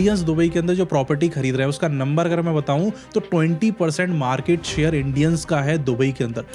Indians Dubai के अंदर जो प्रॉपर्टी खरीद रहे हैं उसका नंबर अगर मैं बताऊं तो 20% मार्केट शेयर इंडियंस का है दुबई के अंदर।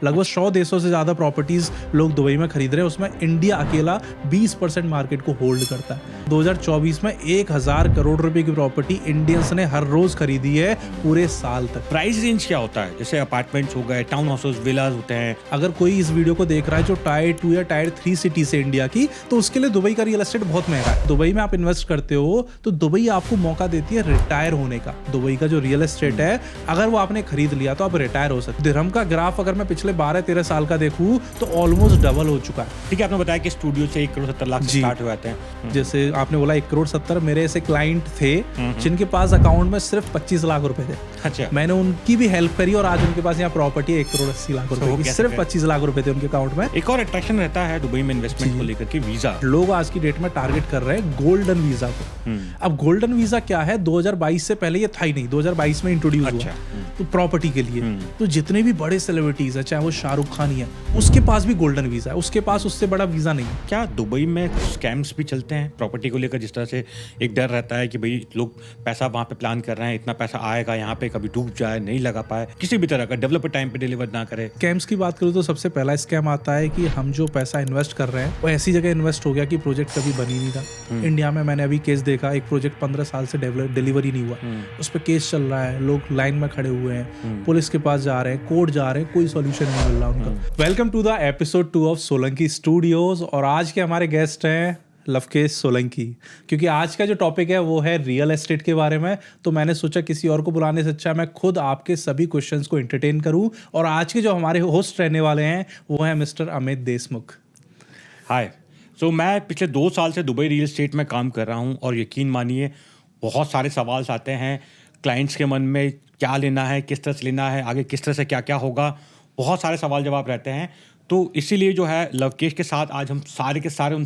लगभग 100 देशों से ज़्यादा प्रॉपर्टीज़ लोग दुबई में खरीद रहे हैं, उसमें इंडिया अकेला 20% मार्केट को होल्ड करता है। 2024 में 1000 करोड़ रुपए की प्रॉपर्टी इंडियंस ने हर रोज़ खरीदी है पूरे साल तक। प्राइस रेंज क्या होता है? जैसे अपार्टमेंट्स हो गए, टाउन हाउसेस, विलास होते हैं। अगर कोई इस वीडियो को देख रहा है जो टायर 2 या टायर 3 सिटी से इंडिया की, तो उसके लिए दुबई का रियल एस्टेट बहुत महंगा है। दुबई में आप इन्वेस्ट करते हो तो दुबई आपको मौका देती है रिटायर होने का। दुबई का जो रियल एस्टेट है, अगर वो आपने खरीद लिया तो आप रिटायर हो सकते। दिरहम का ग्राफ अगर मैं पिछले 12-13 साल का देखूं तो ऑलमोस्ट डबल हो चुका है। ठीक है, आपने बताया कि स्टूडियो से 1 करोड़ 70 लाख से स्टार्ट हो जाते हैं। जैसे आपने बोला 1 करोड़ 70, मेरे ऐसे क्लाइंट थे जिनके पास अकाउंट में सिर्फ 25 लाख रुपए थे। अच्छा, मैंने उनकी भी हेल्प करी और आज उनके पास यहाँ प्रॉपर्टी 1 करोड़ 80 लाख रुपए की, सिर्फ 25 लाख रुपए थे उनके अकाउंट में। एक और अट्रैक्शन रहता है दुबई में इन्वेस्टमेंट को लेकर के, वीजा। लोग आज की डेट में टारगेट कर रहे हैं गोल्डन वीजा को। अब गोल्डन वीजा क्या है, 2022 से पहले ये था ही नहीं, 2022 में इंट्रोड्यूस हुआ तो प्रॉपर्टी के लिए। तो जितने भी बड़े सेलिब्रिटीज है, चाहे वो शाहरुख खान ही है, उसके पास भी गोल्डन वीजा है, उसके पास उससे बड़ा वीजा नहीं है। क्या दुबई में स्कैम्स भी चलते हैं प्रॉपर्टी को लेकर? जिस तरह से एक डर रहता है कि भाई लोग पैसा वहां पे प्लान कर रहे हैं, इतना पैसा आएगा यहाँ पे, कभी डूब जाए, नहीं लगा पाए, किसी भी तरह का डेवलपर टाइम पे डिलीवर ना करे। स्कैम्स की बात करूँ तो सबसे पहला स्कैम आता है कि हम जो पैसा इन्वेस्ट कर रहे हैं वो ऐसी जगह इन्वेस्ट हो गया कि प्रोजेक्ट कभी बनी नहीं था। इंडिया में मैंने अभी केस देखा, एक प्रोजेक्ट 15 साल से डिलीवरी नहीं हुआ, उस पर केस चल रहा है, लोग लाइन में खड़े हुए हैं, पुलिस के पास जा रहे हैं, कोर्ट जा रहे हैं, कोई सॉल्यूशन नहीं मिल रहा उनका। Welcome to the episode 2 of Solanki Studios. और आज के हमारे गेस्ट हैं लवकेश सोलंकी। क्योंकि आज का जो टॉपिक है वो है रियल एस्टेट के बारे में, तो मैंने सोचा किसी और को बुलाने से अच्छा मैं खुद आपके सभी क्वेश्चंस को एंटरटेन करूं। और आज के जो हमारे होस्ट रहने वाले हैं वो है मिस्टर अमित देशमुख। हाय, सो मैं पिछले 2 साल से दुबई रियल एस्टेट में काम कर रहा हूं और यकीन मानिए बहुत सारे सवाल आते हैं क्लाइंट्स के मन में, क्या लेना है, किस तरह से लेना है, आगे किस तरह से क्या क्या होगा, बहुत सारे सवाल जवाब रहते हैं। तो इसीलिए जो है लवकेश के साथ आज हम सारे के सारे उन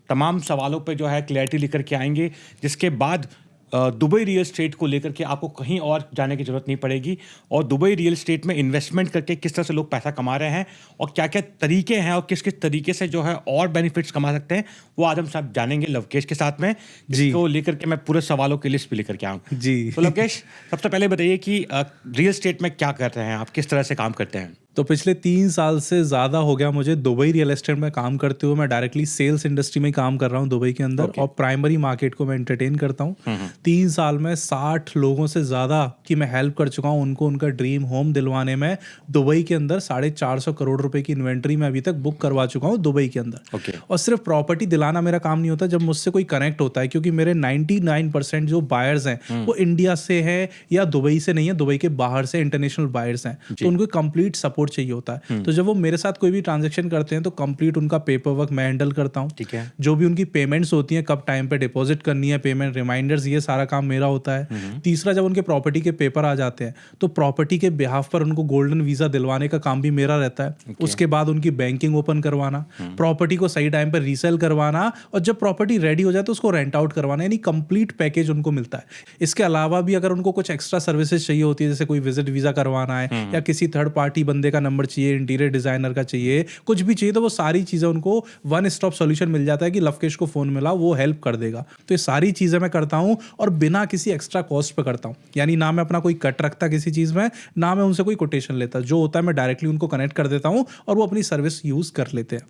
तमाम सवालों पे जो है क्लैरिटी लेकर के आएंगे, जिसके बाद दुबई रियल एस्टेट को लेकर के आपको कहीं और जाने की जरूरत नहीं पड़ेगी। और दुबई रियल एस्टेट में इन्वेस्टमेंट करके किस तरह से लोग पैसा कमा रहे हैं और क्या क्या तरीके हैं और किस किस तरीके से जो है और बेनिफिट्स कमा सकते हैं, वो आज हम सब जानेंगे लवकेश के साथ में, जिसको लेकर के मैं पूरे सवालों की लिस्ट भी लेकर के आऊँ जी। तो लवकेश, सबसे पहले बताइए कि रियल एस्टेट में क्या कर रहे हैं आप, किस तरह से काम करते हैं? तो पिछले 3 साल से ज़्यादा हो गया मुझे दुबई रियल एस्टेट में काम करते हुए। मैं डायरेक्टली सेल्स इंडस्ट्री में काम कर रहा हूँ दुबई के अंदर और प्राइमरी मार्केट को मैं एंटरटेन करता हूँ। 3 साल में 60 लोगों से ज़्यादा की मैं हेल्प कर चुका हूँ उनको उनका ड्रीम होम दिलवाने में। दुबई के अंदर 450 करोड़ रुपए की इन्वेंट्री में अभी तक बुक करवा चुका हूँ दुबई के अंदर। और सिर्फ प्रॉपर्टी दिलाना मेरा काम नहीं होता, जब मुझसे कोई कनेक्ट होता है, क्योंकि मेरे 99% जो बायर्स हैं वो इंडिया से है या दुबई से नहीं है, दुबई के बाहर से इंटरनेशनल बायर्स हैं, तो उनको कंप्लीट सपोर्ट चाहिए होता है। तो जब वो मेरे साथ कोई भी ट्रांजैक्शन करते हैं तो कंप्लीट उनका पेपर वर्क मैं हैंडल करता हूँ। ठीक है, जो भी उनकी पेमेंट्स होती हैं, कब टाइम पे डिपॉजिट करनी है, पेमेंट रिमाइंडर्स, ये सारा काम मेरा होता है। तीसरा, जब उनके प्रॉपर्टी के पेपर आ जाते हैं तो प्रॉपर्टी के बिहाफ पर उनको गोल्डन वीजा दिलवाने का काम भी मेरा रहता है। उसके बाद उनकी बैंकिंग ओपन करवाना, प्रॉपर्टी को सही टाइम पर रीसेल करवाना, और जब प्रॉपर्टी रेडी हो जाए तो उसको रेंट आउट करवाना, यानी कंप्लीट पैकेज उनको मिलता है। इसके अलावा भी अगर उनको कुछ एक्स्ट्रा सर्विसेज चाहिए होती है, जैसे कोई विजिट वीजा करवाना है या किसी थर्ड पार्टी बंदे का नंबर चाहिए, इंटीरियर डिजाइनर का चाहिए, कुछ भी चाहिए, तो वो सारी चीजें उनको वन स्टॉप सॉल्यूशन मिल जाता है कि लवकेश को फोन मिला, वो हेल्प कर देगा। तो ये सारी चीजें मैं करता हूं और बिना किसी एक्स्ट्रा कॉस्ट पे करता हूं, यानी ना मैं अपना कोई कट रखता किसी चीज में, ना मैं उनसे कोई कोटेशन लेता। जो होता है मैं डायरेक्टली उनको कनेक्ट कर देता हूं और वो अपनी सर्विस यूज कर लेते हैं।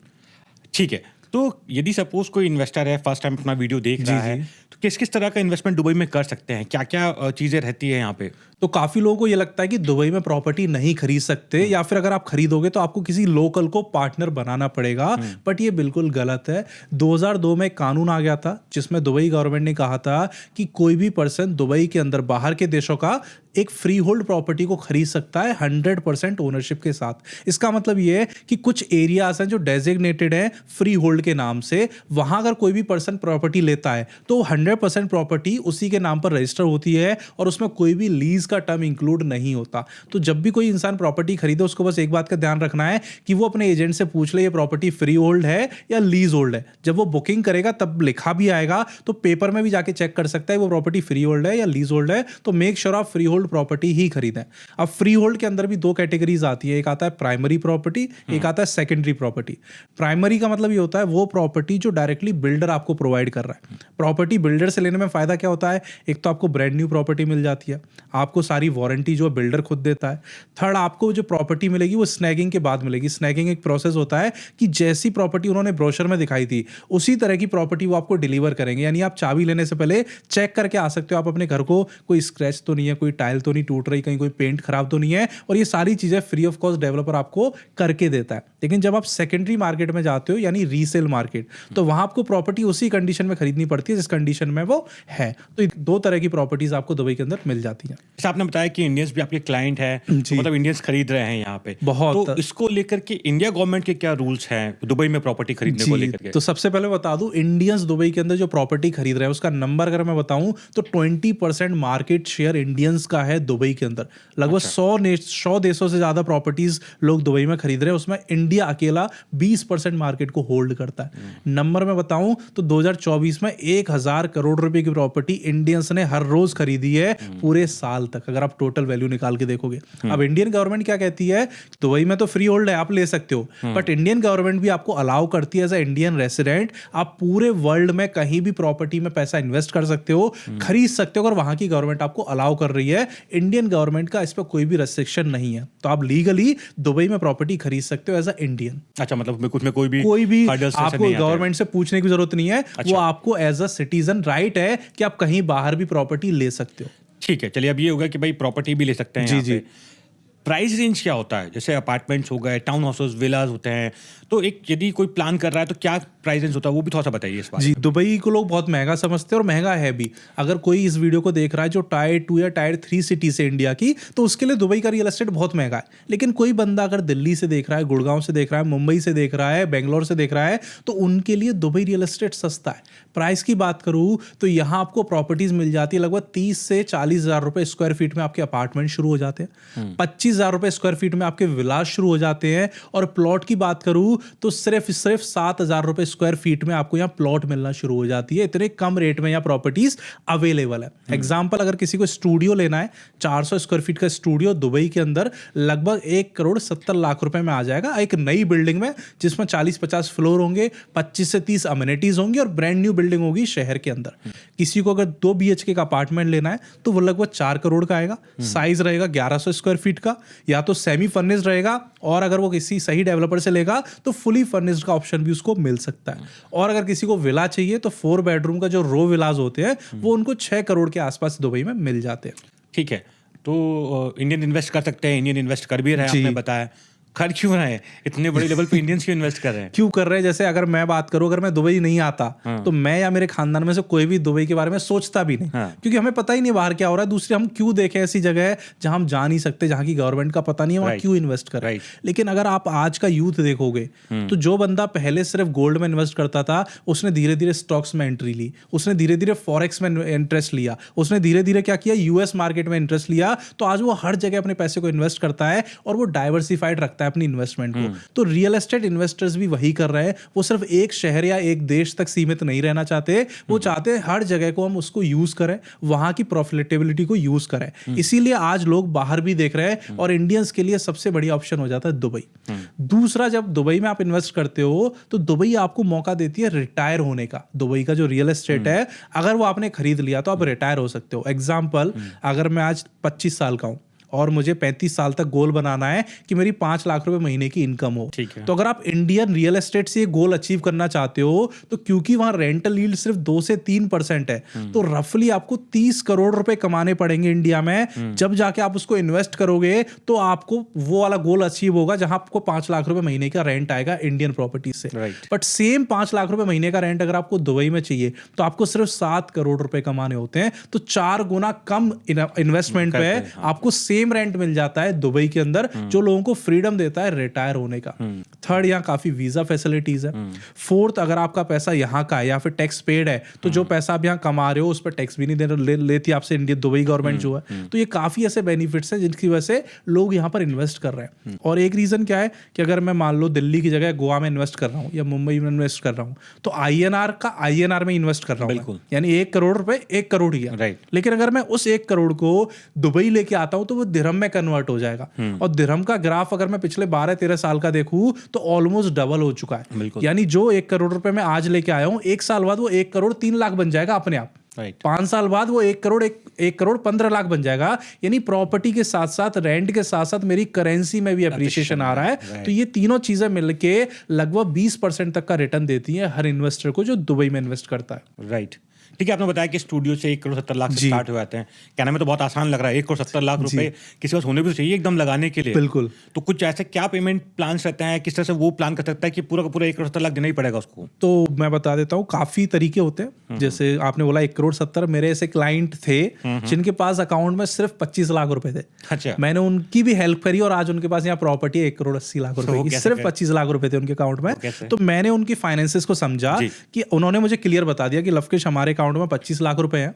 ठीक है, तो यदि सपोज कोई इन्वेस्टर है, फर्स्ट टाइम अपना वीडियो देख रहा है, तो किस किस तरह का इन्वेस्टमेंट दुबई में कर सकते हैं, क्या क्या चीजें रहती है यहाँ पे? तो काफी लोगों को ये लगता है कि दुबई में प्रॉपर्टी नहीं खरीद सकते, या फिर अगर आप खरीदोगे तो आपको किसी लोकल को पार्टनर बनाना पड़ेगा, बट ये बिल्कुल गलत है। 2002 में एक कानून आ गया था जिसमें दुबई गवर्नमेंट ने कहा था कि कोई भी पर्सन दुबई के अंदर बाहर के देशों का एक फ्री होल्ड प्रॉपर्टी को खरीद सकता है 100% ओनरशिप के साथ। इसका मतलब ये है कि कुछ एरियाज हैं जो डेजिग्नेटेड हैं फ्री होल्ड के नाम से, वहां अगर कोई भी पर्सन प्रॉपर्टी लेता है तो 100% प्रॉपर्टी उसी के नाम पर रजिस्टर होती है और उसमें कोई भी लीज का टर्म इंक्लूड नहीं होता। तो जब भी कोई इंसान प्रॉपर्टी खरीदे उसको बस एक बात का ध्यान रखना है कि वो अपने एजेंट से पूछ ले ये प्रॉपर्टी फ्री होल्ड है या लीज होल्ड है। जब वो बुकिंग करेगा तब लिखा भी आएगा, तो पेपर में भी जाके चेक कर सकता है वो प्रॉपर्टी फ्री होल्ड है या लीज होल्ड है। तो मेक श्योर आप फ्री होल्ड होल्ड प्रॉपर्टी ही खरीदें। अब फ्री होल्ड के अंदर भी दो कैटेगरीज आती है, एक आता है प्राइमरी प्रॉपर्टी, एक आता है सेकेंडरी प्रॉपर्टी। प्राइमरी का मतलब ये होता है वो प्रॉपर्टी जो डायरेक्टली बिल्डर आपको प्रोवाइड कर रहा है। प्रॉपर्टी बिल्डर से लेने में फायदा क्या होता है, एक तो आपको ब्रांड न्यू प्रॉपर्टी मिल जाती है, आपको सारी वारंटी जो बिल्डर खुद देता है। थर्ड, आपको जो प्रॉपर्टी मिलेगी वो स्नैगिंग के बाद मिलेगी। स्नैगिंग एक प्रोसेस होता है कि जैसी प्रॉपर्टी उन्होंने ब्रोशर में दिखाई थी उसी तरह की प्रॉपर्टी वो आपको डिलीवर करेंगे, यानी आप चाबी लेने से पहले चेक करके आ सकते हो आप अपने घर को, कोई स्क्रैच तो नहीं है, कोई टाइल तो नहीं टूट रही, कहीं कोई पेंट खराब तो नहीं है, और ये सारी चीजें फ्री ऑफ कॉस्ट डेवलपर आपको करके देता है। लेकिन जब आप सेकेंडरी मार्केट में जाते हो यानी रीसेल मार्केट, तो वहां आपको प्रॉपर्टी उसी कंडीशन में खरीदनी पड़ती है जिस कंडीशन में वो है। तो दो तरह की प्रॉपर्टीज आपको दुबई के अंदर मिल जाती हैं। जैसे आपने बताया कि इंडियंस भी आपके क्लाइंट है, तो मतलब इंडियंस खरीद रहे हैं यहाँ पे बहुत। तो इसको लेकर के इंडिया गवर्नमेंट के क्या रूल्स हैं दुबई में प्रॉपर्टी खरीदने को लेकर के? तो सबसे पहले बता दूं, इंडियंस दुबई के अंदर जो प्रॉपर्टी खरीद रहे हैं उसका नंबर अगर मैं बताऊं तो 20% मार्केट शेयर इंडियंस का है दुबई के अंदर। लगभग 100 देशों से ज्यादा प्रॉपर्टीज लोग दुबई में खरीद रहे हैं, उसमें इंडिया अकेला 20% मार्केट को होल्ड करता है। नंबर में बताऊं तो 2024 में 1000 करोड़ रुपए की प्रॉपर्टी इंडियंस ने हर रोज खरीदी है पूरे साल तक, अगर आप टोटल वैल्यू निकाल के देखोगे। अब इंडियन गवर्नमेंट क्या कहती है, दुबई में तो फ्री होल्ड है, आप ले सकते हो, बट इंडियन गवर्नमेंट भी आपको अलाउ करती है एज ए इंडियन रेसिडेंट, आप पूरे वर्ल्ड में कहीं भी प्रॉपर्टी में पैसा इन्वेस्ट कर सकते हो, खरीद सकते हो, अगर वहां की गवर्नमेंट आपको अलाउ कर रही है। इंडियन गवर्नमेंट का इस पर कोई भी रेस्ट्रिक्शन नहीं है, तो आप लीगली दुबई में प्रॉपर्टी खरीद सकते हो एज अ इंडियन। अच्छा, मतलब कुछ में कोई भी आपको गवर्नमेंट से पूछने की जरूरत नहीं है। वो आपको एज अ सिटीजन राइट है कि आप कहीं बाहर भी प्रॉपर्टी ले सकते हो। ठीक है, चलिए अब ये होगा कि भाई प्रॉपर्टी भी ले सकते हैं। जी। प्राइस रेंज क्या होता है? जैसे अपार्टमेंट्स हो गए, टाउन हाउसेस, विलास होते हैं, तो एक यदि कोई प्लान कर रहा है तो क्या प्राइस रेंज होता है वो भी थोड़ा सा बताइए इस बारे में। जी, दुबई को लोग बहुत महंगा समझते हैं और महंगा है भी। अगर कोई इस वीडियो को देख रहा है जो टायर 2 या टायर 3 सिटी से इंडिया की, तो उसके लिए दुबई का रियल एस्टेट बहुत महंगा है। लेकिन कोई बंदा अगर दिल्ली से देख रहा है, गुड़गांव से देख रहा है, मुंबई से देख रहा है, बेंगलोर से देख रहा है, तो उनके लिए दुबई रियल एस्टेट सस्ता है। प्राइस की बात करूं तो यहाँ आपको प्रॉपर्टीज मिल जाती है लगभग 30 से 40 हजार रुपए स्क्वायर फीट में आपके अपार्टमेंट शुरू हो जाते हैं, 25 हजार रुपए स्क्वायर फीट में आपके विलास शुरू हो जाते हैं, और प्लॉट की बात करूं तो सिर्फ 7,000 रुपए स्क्वायर फीट में आपको यहाँ प्लॉट मिलना शुरू हो जाती है। इतने कम रेट में यहाँ प्रॉपर्टीज अवेलेबल है। एग्जाम्पल, अगर किसी को स्टूडियो लेना है, 400 स्क्वायर फीट का स्टूडियो दुबई के अंदर लगभग 1,70,00,000 रुपए में आ जाएगा, एक नई बिल्डिंग में जिसमें 40-50 फ्लोर होंगे, 25 से 30 अमेनिटीज होंगी और ब्रांड न्यू बिल्डिंग होगी शहर के अंदर। किसी को अगर 2 BHK का अपार्टमेंट लेना है तो वो लगभग 4 करोड़ का आएगा। साइज रहेगा 1100 स्क्वायर फीट का, या तो सेमी फर्निश्ड रहेगा, और अगर वो किसी सही डेवलपर से लेगा तो फुली फर्निश्ड का ऑप्शन भी उसको मिल सकता है। और अगर किसी को विला चाहिए तो 4 बेडरूम का जो रो विलाज होते हैं वो उनको 6 करोड़ के आसपास दुबई में मिल जाते हैं। ठीक है, तो इंडियन इन्वेस्ट कर सकते हैं, इंडियन इन्वेस्ट कर भी रहे हैं, आपने बताया। खर्च क्यों रहे हैं इतने बड़े लेवल पे? इंडियंस क्यों इन्वेस्ट कर रहे हैं? क्यों कर रहे हैं? जैसे अगर मैं बात करूं, अगर मैं दुबई नहीं आता तो मैं या मेरे खानदान में से कोई भी दुबई के बारे में सोचता भी नहीं, क्योंकि हमें पता ही नहीं बाहर क्या हो रहा है। दूसरी, हम क्यों देखें ऐसी जगह है जहां हम जा नहीं सकते, जहां की गवर्नमेंट का पता नहीं है, वहां क्यों इन्वेस्ट कर रहे हैं। लेकिन अगर आप आज का यूथ देखोगे तो जो बंदा पहले सिर्फ गोल्ड में इन्वेस्ट करता था, उसने धीरे धीरे स्टॉक्स में एंट्री ली, उसने धीरे धीरे फॉरेक्स में इंटरेस्ट लिया, उसने धीरे धीरे क्या किया, यूएस मार्केट में इंटरेस्ट लिया, तो आज वो हर जगह अपने पैसे को इन्वेस्ट करता है और वो डाइवर्सिफाइड रखता है अपनी इन्वेस्टमेंट। तो रियल एस्टेट इन्वेस्टर्स भी वही कर रहे हैं। वो सिर्फ एक शहर या एक देश तक सीमित नहीं रहना चाहते, वो चाहते हैं हर जगह को हम उसको यूज करें, वहां की प्रॉफिटेबिलिटी को यूज करें। इसीलिए आज लोग बाहर भी देख रहे हैं और इंडियंस के लिए सबसे बढ़िया ऑप्शन हो जाता है दुबई। दूसरा, जब दुबई में आप इन्वेस्ट करते हो तो दुबई आपको मौका देती है रिटायर होने का। दुबई का जो रियल एस्टेट है, अगर वो आपने खरीद लिया तो आप रिटायर हो सकते हो। एग्जाम्पल, अगर मैं आज 25 साल का हूं और मुझे 35 साल तक गोल बनाना है कि मेरी 5 लाख रुपए महीने की इनकम हो, तो अगर आप इंडियन रियल एस्टेट से ये गोल अचीव करना चाहते हो, तो क्योंकि वहां रेंटल यील्ड सिर्फ 2 से 3% है, तो रफली आपको 30 करोड़ रुपए कमाने पड़ेंगे इंडिया में। जब जाके आप उसको इन्वेस्ट करोगे तो आपको वो वाला गोल अचीव होगा जहां आपको 5 लाख रुपए महीने का रेंट आएगा इंडियन प्रॉपर्टी से। बट सेम 5 लाख रुपए महीने का रेंट अगर आपको दुबई में चाहिए तो आपको सिर्फ 7 करोड़ रुपए कमाने होते हैं। तो 4 गुना कम इन्वेस्टमेंट पे आपको सेम रेंट मिल जाता है दुबई के अंदर, जो लोगों को फ्रीडम देता है रिटायर होने का। थर्ड, यहाँ काफी वीजा फैसिलिटीज है। फोर्थ, अगर आपका पैसा यहाँ का है या फिर टैक्स पेड है, तो जो पैसा आप यहाँ कमा रहे हो उस पर टैक्स भी नहीं लेती आपसे इंडिया दुबई गवर्नमेंट जो है। तो ये काफी ऐसे बेनिफिट्स हैं जिनकी वजह से लोग यहाँ पर इन्वेस्ट कर रहे हैं। और एक रीजन क्या है कि अगर मैं मान लो दिल्ली की जगह गोवा में इन्वेस्ट कर रहा हूँ या मुंबई में इन्वेस्ट कर रहा हूँ, तो INR में इन्वेस्ट कर रहा हूँ, यानी 1 करोड़ रुपए 1 करोड़ ही है। लेकिन अगर मैं उस 1 करोड़ को दुबई लेके आता हूँ तो वो दिरहम में कन्वर्ट हो जाएगा। और दिरहम का ग्राफ अगर मैं पिछले 12-13 साल का देखूं तो ऑलमोस्ट डबल हो चुका है। यानी जो 1 करोड़ रुपए मैं आज लेके आया हूँ, 1 साल बाद वो 1 करोड़ 3 लाख बन जाएगा अपने आप। 5 साल बाद वो 1 करोड़ 15 लाख बन जाएगा। यानी प्रॉपर्टी के साथ साथ, रेंट के साथ साथ मेरी करेंसी में भी अप्रिसिएशन आ रहा है। तो ये तीनों चीजें मिलके लगभग 20% तक का रिटर्न देती है हर इन्वेस्टर को जो दुबई में इन्वेस्ट करता है। राइट, ठीक है। आपने बताया कि स्टूडियो से 1 करोड़ 70 लाख से स्टार्ट हो जाते हैं। कहने में तो बहुत आसान लग रहा है, 1 करोड़ 70 लाख रुपए किसी पास होने भी चाहिए एकदम लगाने के लिए। बिल्कुल। तो कुछ ऐसे क्या पेमेंट प्लान्स रहते हैं, किस तरह से वो प्लान कर सकता है कि पूरा का पूरा 1 करोड़ 70 लाख देना ही पड़ेगा उसको? तो मैं बता देता हूँ, काफी तरीके होते हैं। जैसे आपने बोला 1 करोड़ 70, मेरे ऐसे क्लाइंट थे जिनके पास अकाउंट में सिर्फ 25 लाख रुपए थे। अच्छा। मैंने उनकी भी हेल्प करी और आज उनके पास यहाँ प्रॉपर्टी है 1 करोड़ 80 लाख रुपए की, सिर्फ 25 लाख रुपए थे उनके अकाउंट में। तो मैंने उनकी फाइनेंसेस को समझा कि उन्होंने मुझे क्लियर बता दिया कि लवकेश हमारे अकाउंट में 25 लाख रुपए हैं,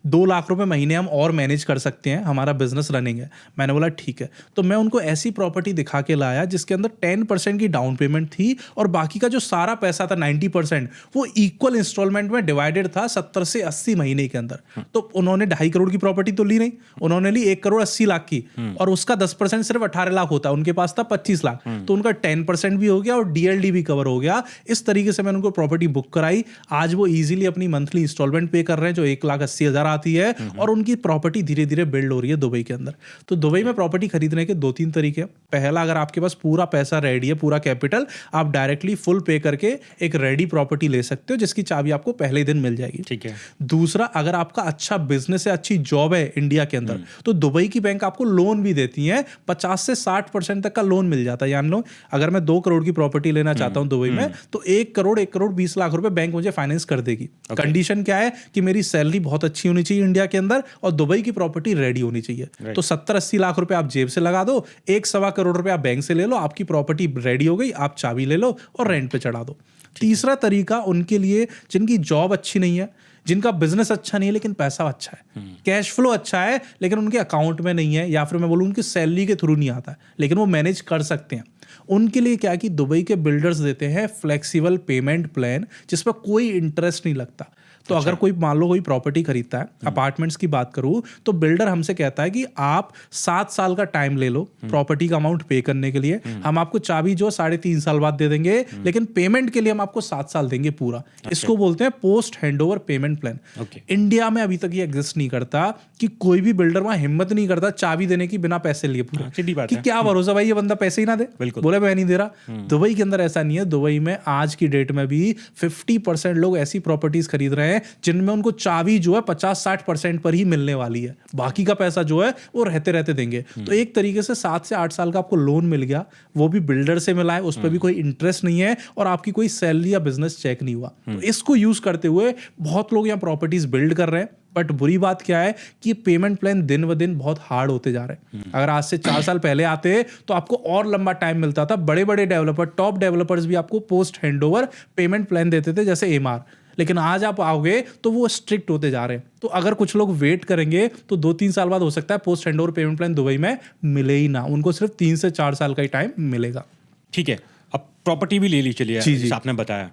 2 लाख रुपए महीने हम और मैनेज कर सकते हैं, हमारा बिजनेस रनिंग है। मैंने बोला ठीक है। तो मैं उनको ऐसी प्रॉपर्टी दिखा के लाया जिसके अंदर 10% की डाउन पेमेंट थी और बाकी का जो सारा पैसा था 90% वो इक्वल इंस्टॉलमेंट में डिवाइडेड था 70 से 80 महीने के अंदर। तो उन्होंने 2.5 करोड़ की प्रॉपर्टी तो ली नहीं, उन्होंने ली 1 करोड़ 80 लाख की और उसका 10% सिर्फ 18 लाख होता है, उनके पास था 25 लाख। तो उनका 10% भी हो गया और DLD भी कवर हो गया। इस तरीके से मैंने उनको प्रॉपर्टी बुक कराई। आज वो इजीली अपनी मंथली इंस्टॉलमेंट पे कर रहे हैं जो 1,80,000 आती है और उनकी प्रॉपर्टी धीरे धीरे बिल्ड हो रही है दुबई के अंदर। तो दुबई में प्रॉपर्टी खरीदने के 2-3 तरीके हैं। पहला, अगर आपके पास पूरा पैसा रेडी है, पूरा कैपिटल, आप डायरेक्टली फुल पे करके एक रेडी प्रॉपर्टी ले सकते हो जिसकी चाबी आपको पहले ही दिन मिल जाएगी। ठीक है। दूसरा, अगर आपका अच्छा बिजनेस है, अच्छी जॉब है इंडिया के अंदर, तो दुबई की बैंक आपको लोन भी देती है। 50 से 60% तक का लोन मिल जाता है। यानी लो, अगर मैं 2 करोड़ की प्रॉपर्टी लेना चाहता हूं दुबई में, तो 1 करोड़ 20 लाख रुपए बैंक मुझे फाइनेंस कर देगी। कंडीशन क्या है कि मेरी सैलरी बहुत अच्छी होनी चाहिए इंडिया के अंदर और दुबई की प्रॉपर्टी रेडी होनी चाहिए। तो 70-80 लाख रुपए आप जेब से लगा दो, 1-1.25 करोड़ रुपए आप बैंक से ले लो, आपकी प्रॉपर्टी रेडी हो गई, आप चाबी ले लो और रेंट पे चढ़ा दो। तीसरा तरीका उनके लिए जिनकी जॉब अच्छी नहीं है, जिनका बिजनेस अच्छा नहीं है लेकिन पैसा अच्छा है, कैश फ्लो अच्छा है लेकिन उनके अकाउंट में नहीं है, या फिर मैं बोलूँ उनकी सैलरी के थ्रू नहीं आता है लेकिन वो मैनेज कर सकते हैं। उनके लिए क्या कि दुबई के बिल्डर्स देते हैं फ्लेक्सिबल पेमेंट प्लान जिस पर कोई इंटरेस्ट नहीं लगता। तो अगर कोई मान लो कोई प्रॉपर्टी खरीदता है, अपार्टमेंट्स की बात करूं, तो बिल्डर हमसे कहता है कि आप 7 साल का टाइम ले लो प्रॉपर्टी का अमाउंट पे करने के लिए, हम आपको चाबी जो 3.5 साल बाद दे देंगे, लेकिन पेमेंट के लिए हम आपको 7 साल देंगे पूरा। इसको बोलते हैं post handover payment plan. India में अभी तक ये एग्जिस्ट नहीं करता कि कोई भी बिल्डर वहां हिम्मत नहीं करता चाबी देने की बिना पैसे लिए पूरा, कि क्या भरोसा भाई ये बंदा पैसे ही ना दे, बोले मैं नहीं दे रहा। दुबई के अंदर ऐसा नहीं है। दुबई में आज की डेट में भी 50% लोग ऐसी प्रॉपर्टीज खरीद रहे हैं जिनमें उनको चाबी जो है 50-60% पर ही मिलने वाली है, बाकी का पैसा जो है वो रहते रहते देंगे। तो एक तरीके से 7 से 8 साल का आपको लोन मिल गया, वो भी बिल्डर से मिला है, उस पर भी कोई इंटरेस्ट नहीं है और आपकी कोई सैलरी या बिजनेस चेक नहीं हुआ। तो इसको यूज करते हुए बहुत लोग यहाँ प्रॉपर्टीज बिल्ड कर रहे हैं। बट बुरी बात क्या है कि पेमेंट प्लान दिन व दिन बहुत हार्ड होते जा रहे हैं। अगर आज से 4 साल पहले आते तो आपको और लंबा टाइम मिलता था। बड़े बड़े डेवलपर, टॉप डेवलपर्स भी आपको पोस्ट हैंडओवर पेमेंट प्लान देते थे जैसे एमआर, लेकिन आज आप आओगे तो वो स्ट्रिक्ट होते जा रहे हैं। तो अगर कुछ लोग वेट करेंगे तो 2-3 साल बाद हो सकता है post handover payment plan Dubai में मिले ही ना, उनको सिर्फ 3 से 4 साल का ही टाइम मिलेगा। ठीक है। अब प्रॉपर्टी भी ले ली चलिए, जैसे आपने बताया,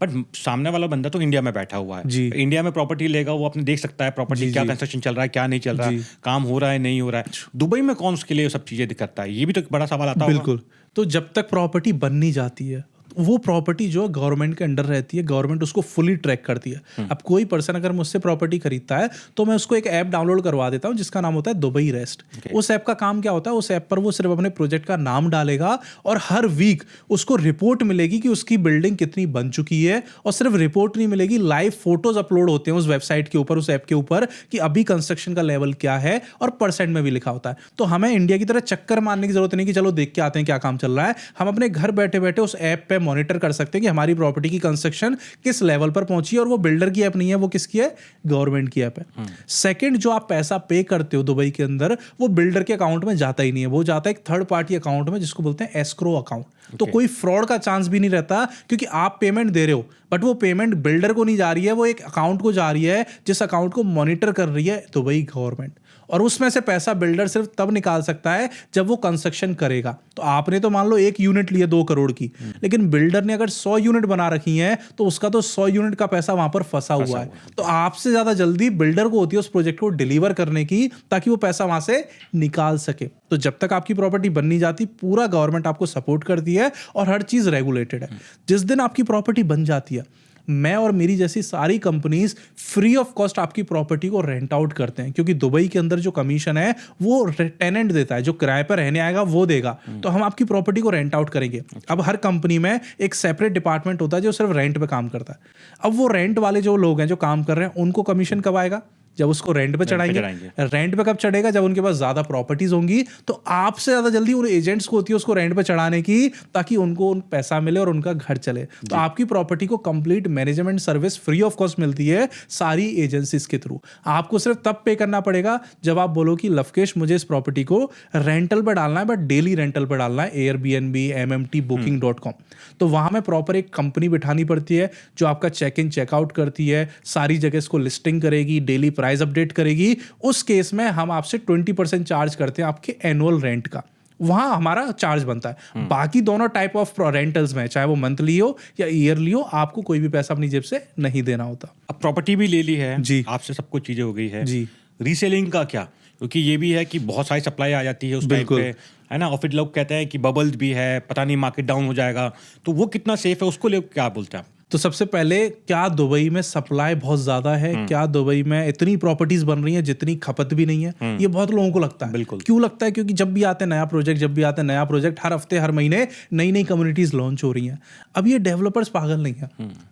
बट सामने वाला बंदा तो इंडिया में बैठा हुआ है जी। इंडिया में प्रॉपर्टी लेगा, वो अपने देख सकता है प्रॉपर्टी क्या कंस्ट्रक्शन चल रहा है, क्या नहीं चल रहा है, काम हो रहा है नहीं हो रहा है। दुबई में कौन उसके लिए सब चीजें करता है, ये भी तो एक बड़ा सवाल आता है। बिल्कुल। तो जब तक प्रॉपर्टी बन नहीं जाती है वो प्रॉपर्टी जो गवर्नमेंट के अंडर रहती है, गवर्नमेंट उसको फुली ट्रैक करती है। अब कोई पर्सन अगर मुझसे प्रॉपर्टी खरीदता है तो मैं उसको एक ऐप डाउनलोड करवा देता हूं जिसका नाम होता है दुबई रेस्ट। उस ऐप का काम क्या होता है, उस ऐप पर वो सिर्फ अपने प्रोजेक्ट का नाम डालेगा और हर वीक उसको रिपोर्ट मिलेगी कि उसकी बिल्डिंग कितनी बन चुकी है। और सिर्फ रिपोर्ट नहीं मिलेगी, लाइव फोटोज अपलोड होते हैं उस वेबसाइट के ऊपर, उस ऐप के ऊपर, कि अभी कंस्ट्रक्शन का लेवल क्या है और परसेंट में भी लिखा होता है। तो हमें इंडिया की तरह चक्कर मारने की जरूरत नहीं कि चलो देख के आते हैं क्या काम चल रहा है। हम अपने घर बैठे बैठे उस ऐप पे टाइम मॉनिटर कर सकते हैं कि हमारी प्रॉपर्टी की कंस्ट्रक्शन किस लेवल पर पहुंची है, और वो बिल्डर की ऐप नहीं है, वो किसकी है, गवर्नमेंट की ऐप है। सेकंड, जो आप पैसा पे करते हो दुबई के अंदर, वो बिल्डर के अकाउंट में जाता ही नहीं है, वो जाता है एक थर्ड पार्टी अकाउंट में जिसको बोलते हैं एस्क्रो अकाउंट। तो कोई फ्रॉड का चांस भी नहीं रहता, क्योंकि आप पेमेंट दे रहे हो बट वो पेमेंट बिल्डर को नहीं जा रही है, वो एक अकाउंट को जा रही है जिस अकाउंट को मॉनिटर कर रही है दुबई गवर्नमेंट, और उसमें से पैसा बिल्डर सिर्फ तब निकाल सकता है जब वो कंस्ट्रक्शन करेगा। तो आपने तो मान लो 1 यूनिट लिए 2 करोड़ की, लेकिन बिल्डर ने अगर 100 यूनिट बना रखी है तो उसका तो 100 यूनिट का पैसा वहां पर फंसा हुआ है। तो आपसे ज्यादा जल्दी बिल्डर को होती है उस प्रोजेक्ट को डिलीवर करने की, ताकि वो पैसा वहां से निकाल सके। तो जब तक आपकी प्रॉपर्टी बन नहीं जाती, पूरा गवर्नमेंट आपको सपोर्ट करती है और हर चीज रेगुलेटेड है। जिस दिन आपकी प्रॉपर्टी बन जाती है, मैं और मेरी जैसी सारी कंपनीज फ्री ऑफ कॉस्ट आपकी प्रॉपर्टी को रेंट आउट करते हैं, क्योंकि दुबई के अंदर जो कमीशन है वो टेनेंट देता है, जो किराए पर रहने आएगा वो देगा। तो हम आपकी प्रॉपर्टी को रेंट आउट करेंगे। अब हर कंपनी में एक सेपरेट डिपार्टमेंट होता है जो सिर्फ रेंट पे काम करता है। अब वो रेंट वाले जो लोग हैं जो काम कर रहे हैं, उनको कमीशन कब आएगा, जब उसको रेंट पे चढ़ाएंगे। रेंट पे कब चढ़ेगा, जब उनके पास ज्यादा प्रॉपर्टीज होंगी। तो आपसे ज्यादा जल्दी उन एजेंट्स को होती है उसको रेंट पे चढ़ाने की, ताकि उनको पैसा मिले और उनका घर चले। तो आपकी प्रॉपर्टी को complete management service free of cost मिलती है सारी एजेंसीज के थ्रू। आपको सिर्फ तब पे करना पड़ेगा जब आप बोलो कि लवकेश मुझे इस प्रॉपर्टी को रेंटल पे डालना है, बट डेली रेंटल पे डालना है, Airbnb, MMT, Booking.com। तो वहां में प्रॉपर एक कंपनी बिठानी पड़ती है जो आपका चेक इन चेकआउट करती है, सारी जगह इसको लिस्टिंग करेगी, डेली प्राइस अपडेट करेगी। उस केस में हम आपसे 20% चार्ज करते हैं आपके एनुअल रेंट का, वहां हमारा चार्ज बनता है। बाकी दोनों टाइप ऑफ रेंटल्स में, चाहे वो मंथली हो या ईयरली हो, आपको कोई भी पैसा अपनी जेब से नहीं देना होता। अब प्रॉपर्टी भी ले ली है जी, आपसे सब कुछ चीजें हो गई है जी, रीसेलिंग का क्या, क्योंकि ये भी है कि बहुत सारी सप्लाई आ जाती है उस टाइम पे, है ना, और फिर लोग कहते हैं कि बबल्स भी है, पता नहीं मार्केट डाउन हो जाएगा, तो वो कितना सेफ है, उसको ले क्या बोलते हैं आप? तो सबसे पहले, क्या दुबई में सप्लाई बहुत ज्यादा है? क्या दुबई में इतनी प्रॉपर्टीज बन रही हैं जितनी खपत भी नहीं है? ये बहुत लोगों को लगता है। बिल्कुल। क्यों लगता है? क्योंकि जब भी आते हैं नया प्रोजेक्ट, हर हफ्ते हर महीने नई नई कम्युनिटीज लॉन्च हो रही हैं। अब ये डेवलपर्स पागल नहीं है,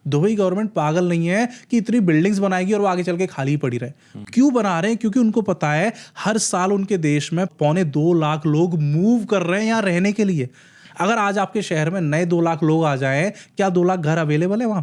दुबई गवर्नमेंट पागल नहीं है कि इतनी बिल्डिंग्स बनाएगी और वो आगे चल के खाली पड़ी रहे। क्यों बना रहे हैं? क्योंकि उनको पता है हर साल उनके देश में 2.25 लाख लोग मूव कर रहे हैं यहाँ रहने के लिए। अगर आज आपके शहर में नए 2 लाख लोग आ जाएं, क्या 2 लाख घर अवेलेबल है वहां?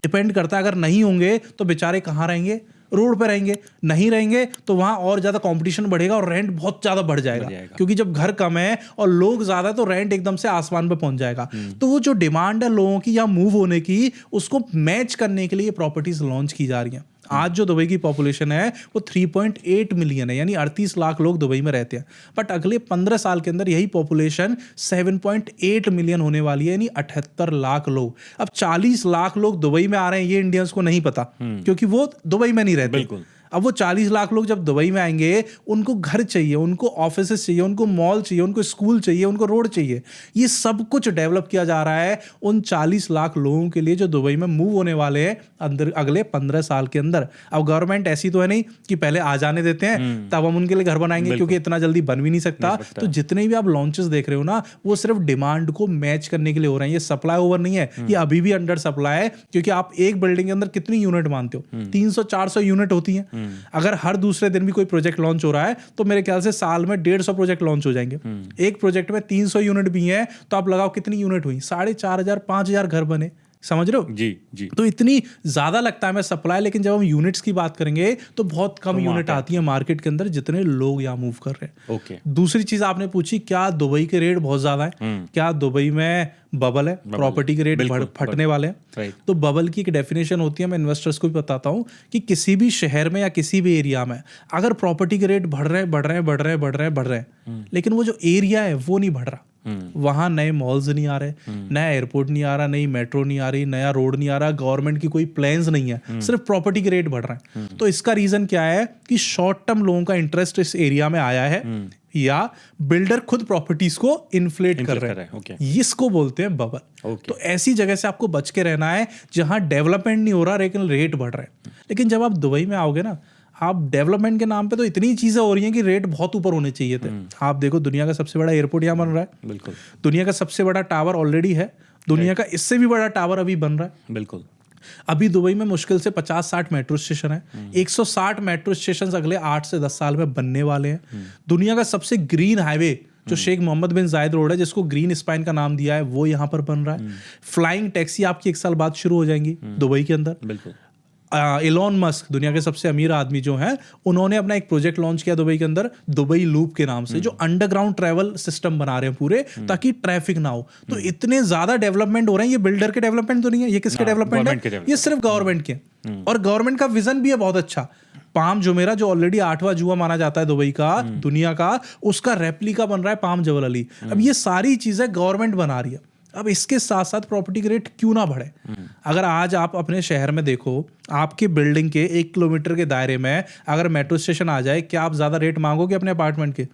डिपेंड करता है। अगर नहीं होंगे तो बेचारे कहाँ रहेंगे? रोड पे रहेंगे। नहीं रहेंगे तो वहां और ज्यादा कंपटीशन बढ़ेगा और रेंट बहुत ज्यादा बढ़ जाएगा। क्योंकि जब घर कम है और लोग ज्यादा, तो रेंट एकदम से आसमान पे पहुंच जाएगा। तो वो जो डिमांड है लोगों की यहाँ मूव होने की, उसको मैच करने के लिए प्रॉपर्टीज लॉन्च की जा रही हैं। आज जो दुबई की पॉपुलेशन है वो 3.8 मिलियन है, यानी 38 लाख लोग दुबई में रहते हैं। बट अगले 15 साल के अंदर यही पॉपुलेशन 7.8 मिलियन होने वाली है, यानी 78 लाख लोग। अब 40 लाख लोग दुबई में आ रहे हैं, ये इंडियंस को नहीं पता, क्योंकि वो दुबई में नहीं रहते। बिल्कुल। अब वो 40 लाख लोग जब दुबई में आएंगे, उनको घर चाहिए, उनको ऑफिसेस चाहिए, उनको मॉल चाहिए, उनको स्कूल चाहिए, उनको रोड चाहिए। ये सब कुछ डेवलप किया जा रहा है उन 40 लाख लोगों के लिए जो दुबई में मूव होने वाले हैं अंदर अगले 15 साल के अंदर। अब गवर्नमेंट ऐसी तो है नहीं कि पहले आ जाने देते हैं तब हम उनके लिए घर बनाएंगे, क्योंकि इतना जल्दी बन भी नहीं सकता। तो जितने भी आप लॉन्चेस देख रहे हो ना, वो सिर्फ डिमांड को मैच करने के लिए हो रहे हैं। ये सप्लाई ओवर नहीं है, ये अभी भी अंडर सप्लाई है। क्योंकि आप एक बिल्डिंग के अंदर कितनी यूनिट मानते हो? 300-400 यूनिट होती हैं। अगर हर दूसरे दिन भी कोई प्रोजेक्ट लॉन्च हो रहा है तो मेरे ख्याल से साल में 150 प्रोजेक्ट लॉन्च हो जाएंगे। एक प्रोजेक्ट में 300 यूनिट भी है, तो आप लगाओ कितनी यूनिट हुई? 4,500-5,000 घर बने। समझ रहे हो? जी जी। तो इतनी ज्यादा लगता है हमें सप्लाई, लेकिन जब हम यूनिट्स की बात करेंगे तो बहुत कम यूनिट आती है मार्केट के अंदर जितने लोग यहाँ मूव कर रहे हैं। ओके। दूसरी चीज आपने पूछी, क्या दुबई के रेट बहुत ज्यादा है? क्या दुबई में बबल है? प्रॉपर्टी के रेट फटने वाले हैं? तो बबल की एक डेफिनेशन होती है, मैं इन्वेस्टर्स को भी बताता हूँ कि किसी भी शहर में या किसी भी एरिया में अगर प्रॉपर्टी के रेट बढ़ रहे हैं, लेकिन वो जो एरिया है वो नहीं बढ़ रहा, वहां नए मॉल्स नहीं आ रहे, नया एयरपोर्ट नहीं आ रहा, नई मेट्रो नहीं आ रही, नया रोड नहीं आ रहा, गवर्नमेंट की कोई प्लान्स नहीं है, सिर्फ प्रॉपर्टी के रेट बढ़ रहे हैं। तो इसका रीजन क्या है कि शॉर्ट टर्म लोगों का इंटरेस्ट इस एरिया में आया है, या बिल्डर खुद प्रॉपर्टीज को इन्फ्लेट कर रहे हैं। इसको बोलते हैं बबल। तो ऐसी जगह से आपको बच के रहना है जहां डेवलपमेंट नहीं हो रहा लेकिन रेट बढ़ रहे हैं। लेकिन जब आप दुबई में आओगे ना, आप डेवलपमेंट के नाम पे तो इतनी चीजें हो रही हैं कि रेट बहुत ऊपर होने चाहिए थे। आप देखो, दुनिया का सबसे बड़ा एयरपोर्ट यहाँ बन रहा है। बिल्कुल। दुनिया का सबसे बड़ा टावर ऑलरेडी है। दुनिया का इससे भी बड़ा टावर अभी बन रहा है। बिल्कुल। अभी दुबई में मुश्किल से 50-60 मेट्रो स्टेशन है। 160 मेट्रो स्टेशन अगले 8 से 10 साल में बनने वाले हैं। दुनिया का सबसे ग्रीन हाईवे जो शेख मोहम्मद बिन जायद रोड है, जिसको ग्रीन स्पाइन का नाम दिया है, वो यहाँ पर बन रहा है। फ्लाइंग टैक्सी आपकी 1 साल बाद शुरू हो जाएंगी दुबई के अंदर। बिल्कुल। एलोन मस्क, दुनिया के सबसे अमीर आदमी जो हैं, उन्होंने अपना एक प्रोजेक्ट लॉन्च किया दुबई के अंदर, दुबई लूप के नाम से, जो अंडरग्राउंड ट्रैवल सिस्टम बना रहे हैं पूरे, ताकि ट्रैफिक ना हो। तो इतने ज्यादा डेवलपमेंट हो रहे हैं। ये बिल्डर के डेवलपमेंट तो नहीं है, ये किसके डेवलपमेंट है? ये सिर्फ गवर्नमेंट के। और गवर्नमेंट का विजन भी है बहुत अच्छा। पाम जुमेरा, जो ऑलरेडी 8वां जुआ माना जाता है दुबई का, दुनिया का, उसका रेप्लिका बन रहा है पाम जबल अली। अब ये सारी चीजें गवर्नमेंट बना रही है। अब इसके साथ साथ प्रॉपर्टी के रेट क्यों ना बढ़े? अगर आज आप अपने शहर में देखो, आपकी बिल्डिंग के 1 किलोमीटर के दायरे में अगर मेट्रो स्टेशन आ जाए, क्या आप ज्यादा रेट मांगोगे अपने अपार्टमेंट के?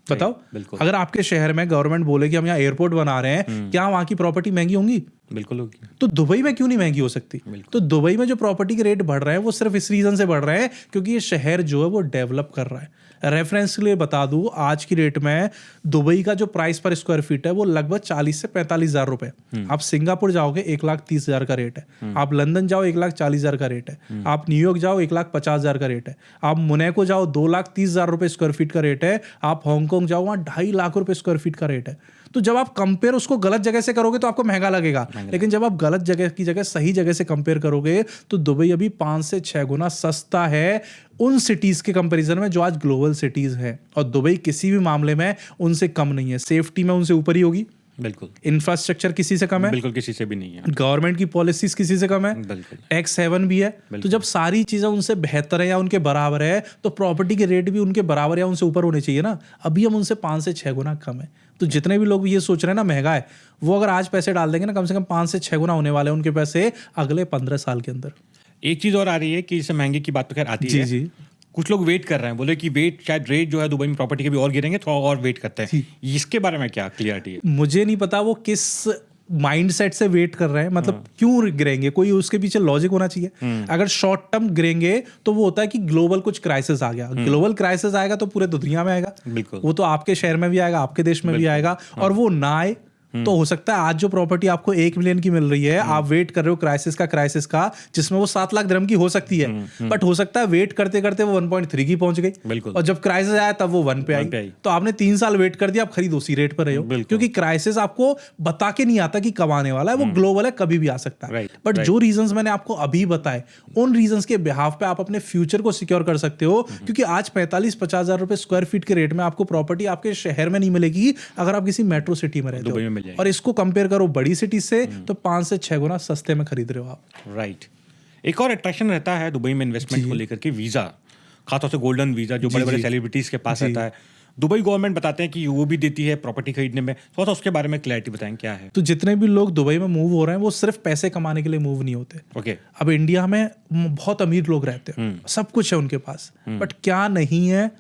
बताओ। अगर आपके शहर में गवर्नमेंट बोले कि हम यहाँ एयरपोर्ट बना रहे हैं, क्या वहाँ की प्रॉपर्टी महंगी होंगी? बिल्कुल होगी। तो दुबई में क्यों नहीं महंगी हो सकती? तो दुबई में जो प्रॉपर्टी के रेट बढ़ रहे हैं वो सिर्फ इस रीजन से बढ़ रहे हैं क्योंकि ये शहर जो है वो डेवलप कर रहा है। रेफरेंस के लिए बता दूं, आज की रेट में दुबई का जो प्राइस पर स्क्वायर फीट है वो लगभग 40 से 45 हजार रुपए। आप सिंगापुर जाओगे 1,30,000 का रेट है। आप लंदन जाओ 1,40,000 का रेट है। आप न्यूयॉर्क जाओ 1,50,000 का रेट है। आप मोनाको जाओ 2,30,000 रुपए स्क्वायर फीट का रेट है। आप हांगकांग जाओ वहाँ 2.5 लाख रुपए स्क्वायर फीट का रेट है। तो जब आप कंपेयर उसको गलत जगह से करोगे तो आपको महंगा लगेगा, लेकिन जब आप गलत जगह की जगह सही जगह से कंपेयर करोगे तो दुबई अभी 5 से 6 गुना सस्ता है उन सिटीज के कंपैरिजन में जो आज ग्लोबल सिटीज है। और दुबई किसी भी मामले में उनसे कम नहीं है। सेफ्टी में उनसे ऊपर ही होगी, बिल्कुल। इंफ्रास्ट्रक्चर किसी से कम है, बिल्कुल किसी से भी नहीं है। गवर्नमेंट की पॉलिसीज किसी से कम है, बिल्कुल। टैक्स हेवन भी है। तो जब सारी चीजें उनसे बेहतर है या उनके बराबर है तो प्रॉपर्टी के रेट भी उनके बराबर या उनसे ऊपर होने चाहिए ना। अभी हम उनसे 5 से 6 गुना कम है। तो जितने भी लोग ये सोच रहे हैं ना महंगा है, वो अगर आज पैसे डाल देंगे ना, कम से कम 5 से 6 गुना होने वाले हैं उनके पैसे अगले 15 साल के अंदर। एक चीज और आ रही है कि इससे महंगे की बात तो खैर आती है। जी। कुछ लोग वेट कर रहे हैं, बोले कि वेट शायद रेट जो है दुबई में प्रॉपर्टी के भी और गिरेंगे, थोड़ा और वेट करते हैं। इसके बारे में क्या क्लियरिटी है? मुझे नहीं पता वो किस माइंडसेट से वेट कर रहे हैं, मतलब क्यों गिरेंगे, कोई उसके पीछे लॉजिक होना चाहिए। अगर शॉर्ट टर्म गिरेंगे तो वो होता है कि ग्लोबल कुछ क्राइसिस आ गया। ग्लोबल क्राइसिस आएगा तो पूरे दुनिया में आएगा, बिल्कुल। वो तो आपके शहर में भी आएगा, आपके देश में भी आएगा। और वो ना आए तो हो सकता है आज जो प्रॉपर्टी आपको 1 मिलियन की मिल रही है, आप वेट कर रहे हो क्राइसिस का जिसमें वो 7 लाख दिरहम की हो सकती है, बट हो सकता है वेट करते करते वो 1.3 की पहुंच गई, और जब क्राइसिस आया तब वो 1 पे आई। तो आपने 3 साल वेट कर दिया, आप खरीद उसी रेट पर रहे हो, क्योंकि क्राइसिस आपको बता के नहीं आता कि कब आने वाला है, वो ग्लोबल है, कभी भी आ सकता है। बट जो रीजंस मैंने आपको अभी बताए, उन रीजंस के बिहाफ पे आप अपने फ्यूचर को सिक्योर कर सकते हो, क्योंकि आज 45-50 हजार रुपए स्क्वायर फीट के रेट में आपको प्रॉपर्टी आपके शहर में नहीं मिलेगी अगर आप किसी मेट्रो सिटी में रहते हो। और इसको कंपेयर करो बड़ी सिटी से तो 5 से 6 गुना सस्ते में खरीद रहे हो आप। राइट। एक और अट्रैक्शन रहता है दुबई में इन्वेस्टमेंट को लेकर के, वीजा, खासतौर से गोल्डन वीजा जो बड़े बड़े सेलिब्रिटीज के पास रहता है। दुबई गवर्नमेंट बताते हैं कि वो भी देती है प्रॉपर्टी खरीदने में, थोड़ा सा उसके बारे में क्लैरिटी बताएं क्या है। तो जितने भी लोग दुबई में मूव हो रहे हैं वो सिर्फ पैसे कमाने के लिए मूव नहीं होते। ओके। अब इंडिया में बहुत अमीर लोग रहते हैं, सब कुछ है उनके पास, बट क्या नहीं है?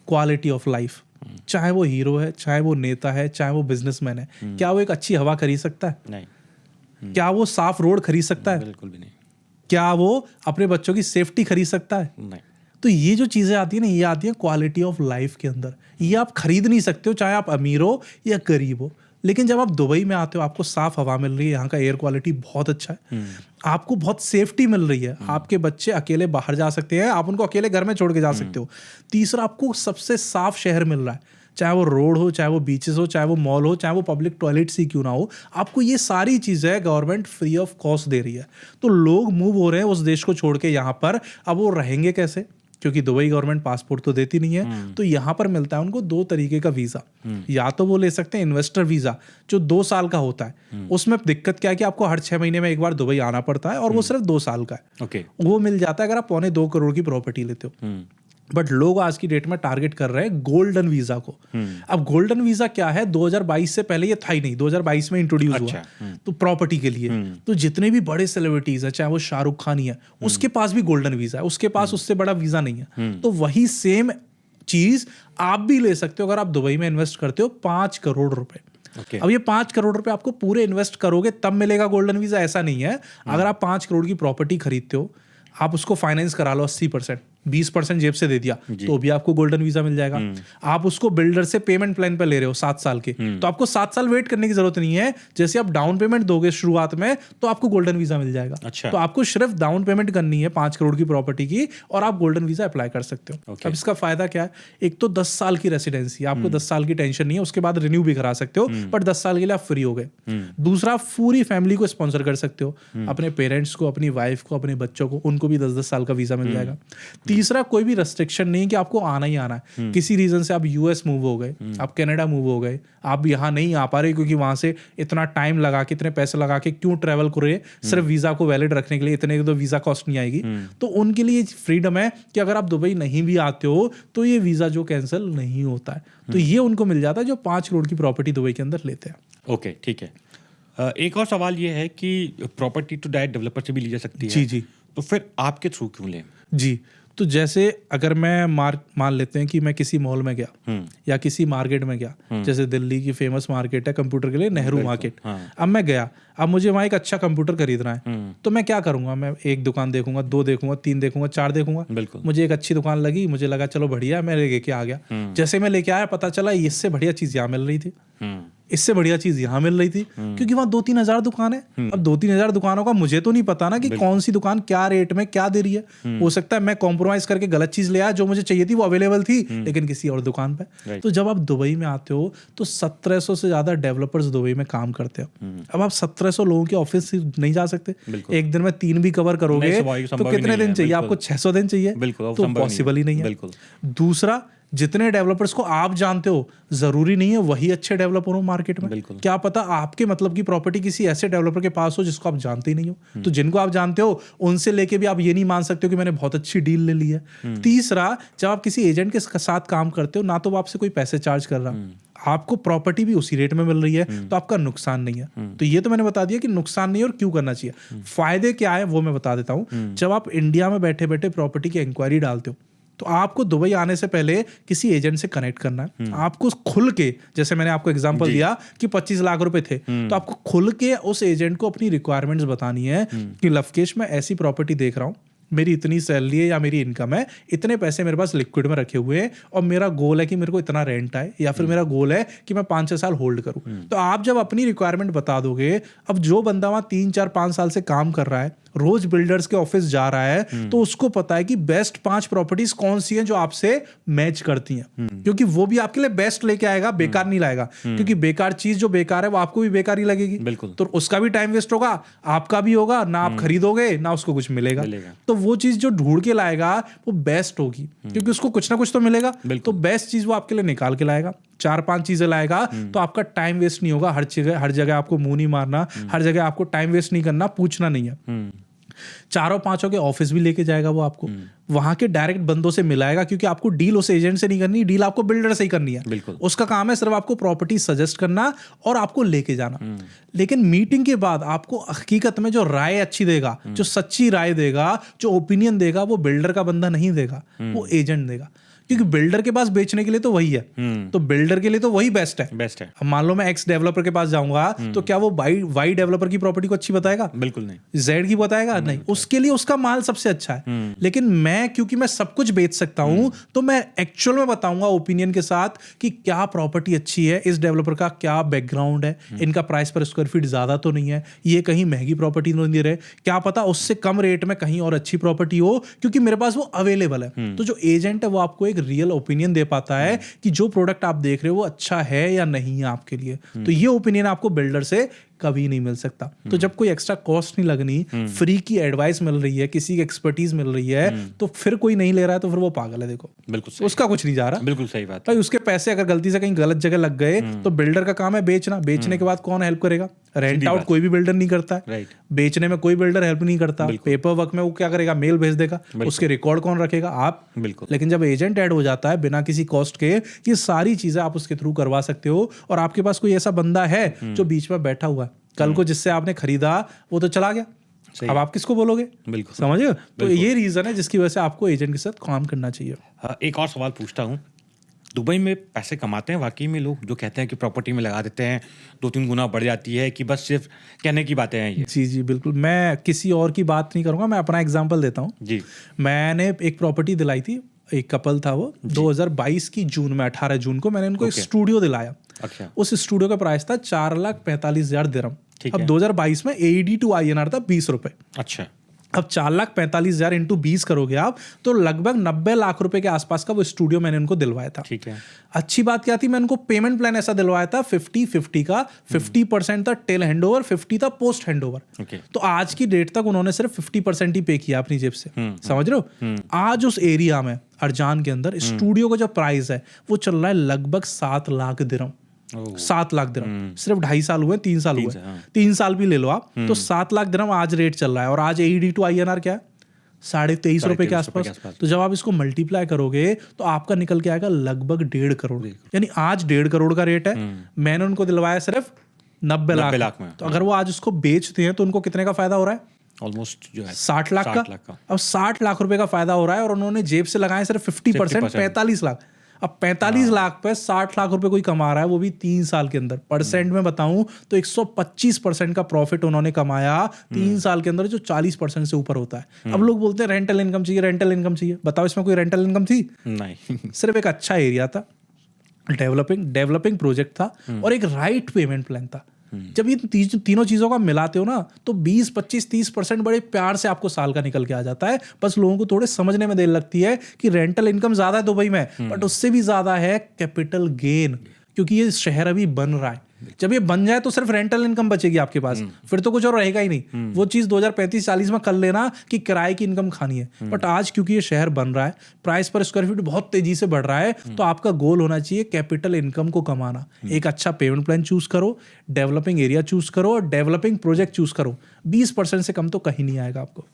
Quality of life. चाहे वो हीरो है, चाहे वो नेता है, चाहे वो बिजनेसमैन है, क्या वो एक अच्छी हवा खरीद सकता है? नहीं। क्या वो साफ रोड खरीद सकता है? बिल्कुल भी नहीं। क्या वो अपने बच्चों की सेफ्टी खरीद सकता है? नहीं। तो ये जो चीजें आती है ना, ये आती है क्वालिटी ऑफ लाइफ के अंदर। ये आप खरीद नहीं सकते हो, चाहे आप अमीर हो या गरीब हो। लेकिन जब आप दुबई में आते हो, आपको साफ हवा मिल रही है, यहाँ का एयर क्वालिटी बहुत अच्छा है, आपको बहुत सेफ्टी मिल रही है, आपके बच्चे अकेले बाहर जा सकते हैं, आप उनको अकेले घर में छोड़ के जा सकते हो। तीसरा, आपको सबसे साफ शहर मिल रहा है, चाहे वो रोड हो, चाहे वो बीचेस हो, चाहे वो मॉल हो, चाहे वो पब्लिक टॉयलेट्स ही क्यों ना हो, आपको ये सारी चीज़ें गवर्नमेंट फ्री ऑफ कॉस्ट दे रही है। तो लोग मूव हो रहे हैं उस देश को छोड़ के यहाँ पर। अब वो रहेंगे कैसे? क्योंकि दुबई गवर्नमेंट पासपोर्ट तो देती नहीं है, तो यहाँ पर मिलता है उनको 2 तरीके का वीज़ा। या तो वो ले सकते हैं इन्वेस्टर वीज़ा जो 2 साल का होता है, उसमें दिक्कत क्या है कि आपको हर 6 महीने में एक बार दुबई आना पड़ता है, और वो सिर्फ 2 साल का है। ओके। वो मिल जाता है अगर आप 2.25 करोड़ की प्रॉपर्टी लेते हो। बट लोग आज की डेट में टारगेट कर रहे हैं गोल्डन वीजा को। अब गोल्डन वीजा क्या है? 2022 से पहले ये था ही नहीं, 2022 में इंट्रोड्यूस हुआ तो प्रॉपर्टी के लिए। तो जितने भी बड़े सेलिब्रिटीज हैं, चाहे वो शाहरुख खान ही है, उसके पास भी गोल्डन वीजा है, उसके पास उससे बड़ा वीजा नहीं है। तो वही सेम चीज आप भी ले सकते हो अगर आप दुबई में इन्वेस्ट करते हो 5 करोड़ रुपए। अब ये 5 करोड़ रुपए आपको पूरे इन्वेस्ट करोगे तब मिलेगा गोल्डन वीजा, ऐसा नहीं है। अगर आप 5 करोड़ की प्रॉपर्टी खरीदते हो, आप उसको फाइनेंस करा लो 80%, 20% जेब से दे दिया तो भी आपको गोल्डन वीजा मिल जाएगा। आप उसको बिल्डर से पेमेंट प्लान पर ले रहे हो 7 साल के, तो आपको 7 साल वेट करने की जरूरत नहीं है। जैसे आप डाउन पेमेंट दोगे शुरुआत में तो आपको गोल्डन वीजा मिल जाएगा। अच्छा। तो आपको सिर्फ डाउन पेमेंट करनी है 5 करोड़ की प्रॉपर्टी की और आप गोल्डन वीजा अप्लाई कर सकते हो। अब इसका फायदा क्या है? एक तो 10 साल की रेसिडेंसी, आपको 10 साल की टेंशन नहीं है, उसके बाद रिन्यू भी करा सकते हो, बट 10 साल के लिए आप फ्री हो गए। दूसरा, पूरी फैमिली को स्पॉन्सर कर सकते हो, अपने पेरेंट्स को, अपनी वाइफ को, अपने बच्चों को, उनको भी 10-10 साल का वीजा मिल जाएगा। तीसरा, कोई भी रेस्ट्रिक्शन नहीं कि आपको आना ही आना है। किसी रीजन से आप यूएस मूव हो गए, आप कनाडा मूव हो गए, आप यहाँ नहीं आ पा रहे क्योंकि वहां से इतना टाइम लगा के, इतने पैसे लगा के क्यों ट्रैवल करे सिर्फ वीजा को वैलिड रखने के लिए, इतने तो वीजा कॉस्ट नहीं आएगी। तो उनके लिए फ्रीडम है कि अगर आप दुबई नहीं भी आते हो तो ये वीजा जो कैंसिल नहीं होता है। तो ये उनको मिल जाता है जो 5 करोड़ की प्रॉपर्टी दुबई के अंदर लेते हैं। ओके, ठीक है। एक और सवाल ये है कि प्रॉपर्टी तो डायरेक्ट डेवलपर से भी ली जा सकती है। जी जी। तो फिर आपके थ्रू क्यों लें? जी, तो जैसे अगर मैं मान लेते हैं कि मैं किसी मॉल में गया या किसी मार्केट में गया, जैसे दिल्ली की फेमस मार्केट है कंप्यूटर के लिए, नेहरू मार्केट। अब मैं गया, अब मुझे वहाँ एक अच्छा कंप्यूटर खरीदना है, तो मैं क्या करूंगा? मैं एक दुकान देखूंगा, 2 देखूंगा, 3 देखूंगा, 4 देखूंगा। मुझे एक अच्छी दुकान लगी, मुझे लगा चलो बढ़िया, मैं लेके आ गया। जैसे मैं लेके आया, पता चला इससे बढ़िया चीज यहाँ मिल रही थी, इससे बढ़िया चीज यहाँ मिल रही थी, क्योंकि वहां 2-3 हजार दुकान है। अब 2-3 हजार दुकानों का मुझे तो नहीं पता ना कि कौन सी दुकान क्या रेट में क्या दे रही है। हो सकता है मैं कॉम्प्रोमाइज करके गलत चीज ले आया, जो मुझे चाहिए थी वो अवेलेबल थी लेकिन किसी और दुकान पे। तो जब आप दुबई में आते हो तो 1700 से ज्यादा डेवलपर्स दुबई में काम करते हो। अब आप 1700 लोगों के ऑफिस नहीं जा सकते, एक दिन में 3 भी कवर करोगे तो कितने दिन चाहिए आपको? 600 दिन चाहिए, तो पॉसिबल ही नहीं है। दूसरा, जितने डेवलपर्स को आप जानते हो जरूरी नहीं है वही अच्छे डेवलपर हो मार्केट में। क्या पता आपके मतलब की प्रॉपर्टी किसी ऐसे डेवलपर के पास हो जिसको आप जानते ही नहीं हो। तो जिनको आप जानते हो उनसे लेके भी आप ये नहीं मान सकते हो कि मैंने बहुत अच्छी डील ले ली है। तीसरा, जब आप किसी एजेंट के साथ काम करते हो ना तो वो आपसे कोई पैसे चार्ज कर रहा, आपको प्रॉपर्टी भी उसी रेट में मिल रही है, तो आपका नुकसान नहीं है। तो ये तो मैंने बता दिया कि नुकसान नहीं है और क्यों करना चाहिए। फायदे क्या है वो मैं बता देता हूँ। जब आप इंडिया में बैठे बैठे प्रॉपर्टी की इंक्वायरी डालते हो तो आपको दुबई आने से पहले किसी एजेंट से कनेक्ट करना है। आपको खुल के, जैसे मैंने आपको एग्जांपल दिया कि 25 लाख रुपए थे, तो आपको खुल के उस एजेंट को अपनी रिक्वायरमेंट्स बतानी है कि लवकेश मैं ऐसी प्रॉपर्टी देख रहा हूँ, मेरी इतनी सैलरी है या मेरी इनकम है, इतने पैसे मेरे पास लिक्विड में रखे हुए हैं और मेरा गोल है कि मेरे को इतना रेंट आए या फिर मेरा गोल है कि मैं 5-6 साल होल्ड करूं। तो आप जब अपनी रिक्वायरमेंट बता दोगे, अब जो बंदा वहां 3-4-5 साल से काम कर रहा है, रोज बिल्डर्स के ऑफिस जा रहा है, तो उसको पता है कि बेस्ट 5 प्रॉपर्टीज कौन सी हैं जो आपसे मैच करती हैं, क्योंकि वो भी आपके लिए बेस्ट लेके आएगा, बेकार नहीं लाएगा। क्योंकि बेकार चीज जो बेकार है वो आपको भी बेकार ही लगेगी, तो उसका भी टाइम वेस्ट होगा, आपका भी होगा, ना आप खरीदोगे ना उसको कुछ मिलेगा। तो वो चीज जो ढूंढ के लाएगा वो बेस्ट होगी, क्योंकि उसको कुछ ना कुछ तो मिलेगा। तो बेस्ट चीज वो आपके लिए निकाल के लाएगा। 4-5 चीजें लाएगा तो आपका टाइम वेस्ट नहीं होगा। हर जगह आपको मुंह नहीं मारना, हर जगह आपको टाइम वेस्ट नहीं करना, पूछना नहीं है। 4-5 के ऑफिस भी लेके जाएगा वो आपको, वहां के डायरेक्ट बंदों से मिलाएगा, क्योंकि आपको डील उस एजेंट से नहीं करनी, डील आपको बिल्डर से ही करनी है। उसका काम है सिर्फ आपको प्रॉपर्टी सजेस्ट करना और आपको लेके जाना। लेकिन मीटिंग के बाद आपको हकीकत में जो राय अच्छी देगा, जो सच्ची राय देगा, जो ओपिनियन देगा, वो बिल्डर का बंदा नहीं देगा, वो एजेंट देगा। क्योंकि बिल्डर के पास बेचने के लिए तो वही है, तो बिल्डर के लिए तो वही बेस्ट है। अब मान लो मैं एक्स डेवलपर के पास जाऊंगा तो क्या वो वाई डेवलपर की प्रॉपर्टी को अच्छी बताएगा? बिल्कुल नहीं। जेड की बताएगा? नहीं। उसके लिए उसका माल सबसे अच्छा है। लेकिन मैं, क्योंकि मैं सब कुछ बेच सकता हूं, तो मैं एक्चुअल में बताऊंगा ओपिनियन के साथ कि क्या प्रॉपर्टी अच्छी है, इस डेवलपर का क्या बैकग्राउंड है, इनका प्राइस पर स्क्वायर फीट ज्यादा तो नहीं है, ये कहीं महंगी प्रॉपर्टी नहीं दे रहे, क्या पता उससे कम रेट में कहीं और अच्छी प्रॉपर्टी हो, क्योंकि मेरे पास वो अवेलेबल है। तो जो एजेंट है वो आपको रियल ओपिनियन दे पाता है कि जो प्रोडक्ट आप देख रहे हो वो अच्छा है या नहीं है आपके लिए। तो ये ओपिनियन आपको बिल्डर से कभी नहीं मिल सकता। तो जब कोई एक्स्ट्रा कॉस्ट नहीं लगनी, फ्री की एडवाइस मिल रही है, किसी की एक्सपर्टीज मिल रही है, तो फिर कोई नहीं ले रहा है तो फिर वो पागल है। देखो, बिल्कुल उसका कुछ नहीं जा रहा। बिल्कुल सही बात भाई। उसके पैसे अगर गलती से कहीं गलत जगह लग गए तो बिल्डर का काम है बेचना। बेचने के बाद कौन हेल्प करेगा? रेंट आउट कोई भी बिल्डर नहीं करता है, बेचने में कोई बिल्डर हेल्प नहीं करता। पेपर वर्क में वो क्या करेगा? मेल भेज देगा, उसके रिकॉर्ड कौन रखेगा? आप। लेकिन जब एजेंट ऐड हो जाता है बिना किसी कॉस्ट के, ये सारी चीजें आप उसके थ्रू करवा सकते हो। और आपके पास कोई ऐसा बंदा है जो बीच में बैठा हुआ है, कल को जिससे आपने खरीदा वो तो चला गया, अब आप किसको बोलोगे? बिल्कुल, समझिए। तो ये रीजन है जिसकी वजह से आपको एजेंट के साथ काम करना चाहिए। एक और सवाल पूछता हूँ दुबई में पैसे कमाते हैं वाकई में लोग जो कहते हैं कि प्रॉपर्टी में लगा देते हैं 2-3 गुना बढ़ जाती है, कि बस सिर्फ कहने की बातें हैं ये? जी बिल्कुल, मैं किसी और की बात नहीं करूँगा, मैं अपना एग्जांपल देता हूँ। जी। मैंने एक प्रॉपर्टी दिलाई थी, एक कपल था वो, 2022 की जून में, 18 जून को मैंने उनको एक स्टूडियो दिलाया। अच्छा। उस स्टूडियो का प्राइस था 4,45,000 दिरहम। ठीक अब है। 2022 में AED to INR था 20 रुपए। अच्छा। अब 4,45,000 इंटू 20 करोगे आप तो लगभग 90 लाख रुपए के आसपास का वो स्टूडियो मैंने उनको दिलवाया था। ठीक है। अच्छी बात क्या थी, मैं उनको पेमेंट प्लान ऐसा दिलवाया था 50-50 का। 50% था टिल हैंडओवर, 50 था पोस्ट हैंडओवर। ओके। तो आज की डेट तक उन्होंने सिर्फ 50% ही पे किया अपनी जेब से। समझ रहे हो? आज उस एरिया में अरजान के अंदर स्टूडियो का जो प्राइस है वो चल रहा है लगभग 7 लाख दिरहम। 7 लाख दिरहम। सिर्फ 2.5 साल हुए, 3 साल हुए, 3 साल भी ले लो आप, तो 7 लाख दिरहम आज रेट चल रहा है। और आज AED to INR क्या है? 23.5 रुपए के आसपास। तो जब आप इसको मल्टीप्लाई करोगे तो आपका निकल के आएगा लगभग 1.5 करोड़। यानी आज 1.5 करोड़ का रेट है, मैंने उनको दिलवाया सिर्फ 90 लाख में। तो अगर वो आज उसको बेचते हैं तो उनको कितने का फायदा हो रहा है? ऑलमोस्ट जो है 60 लाख का। अब 60 लाख रुपए का फायदा हो रहा है और उन्होंने जेब से लगाए सिर्फ 50%, 45 लाख। अब 45 लाख पे 60 लाख रुपए कोई कमा रहा है, वो भी 3 साल के अंदर। परसेंट में बताऊं तो 125% का प्रॉफिट उन्होंने कमाया 3 साल के अंदर, जो 40% से ऊपर होता है। अब लोग बोलते हैं रेंटल इनकम चाहिए, रेंटल इनकम चाहिए। बताओ इसमें कोई रेंटल इनकम थी? नहीं। सिर्फ एक अच्छा एरिया था, डेवलपिंग प्रोजेक्ट था और एक राइट पेमेंट प्लान था। जब ये तीनों चीजों का मिलाते हो ना तो 20, 25, 30% बड़े प्यार से आपको साल का निकल के आ जाता है। बस लोगों को थोड़े समझने में देर लगती है कि रेंटल इनकम ज्यादा है दुबई में, बट उससे भी ज्यादा है कैपिटल गेन, क्योंकि ये शहर अभी बन रहा है। जब ये बन जाए तो सिर्फ रेंटल इनकम बचेगी आपके पास, फिर तो कुछ और रहेगा ही नहीं। वो चीज 2035-40 में कर लेना कि किराए की इनकम खानी है। बट आज क्योंकि ये शहर बन रहा है, प्राइस पर स्क्वायर फीट बहुत तेजी से बढ़ रहा है, तो आपका गोल होना चाहिए कैपिटल इनकम को कमाना। एक अच्छा पेमेंट प्लान चूज करो, डेवलपिंग एरिया चूज करो और डेवलपिंग प्रोजेक्ट चूज करो। 20% से कम तो कहीं नहीं आएगा आपको।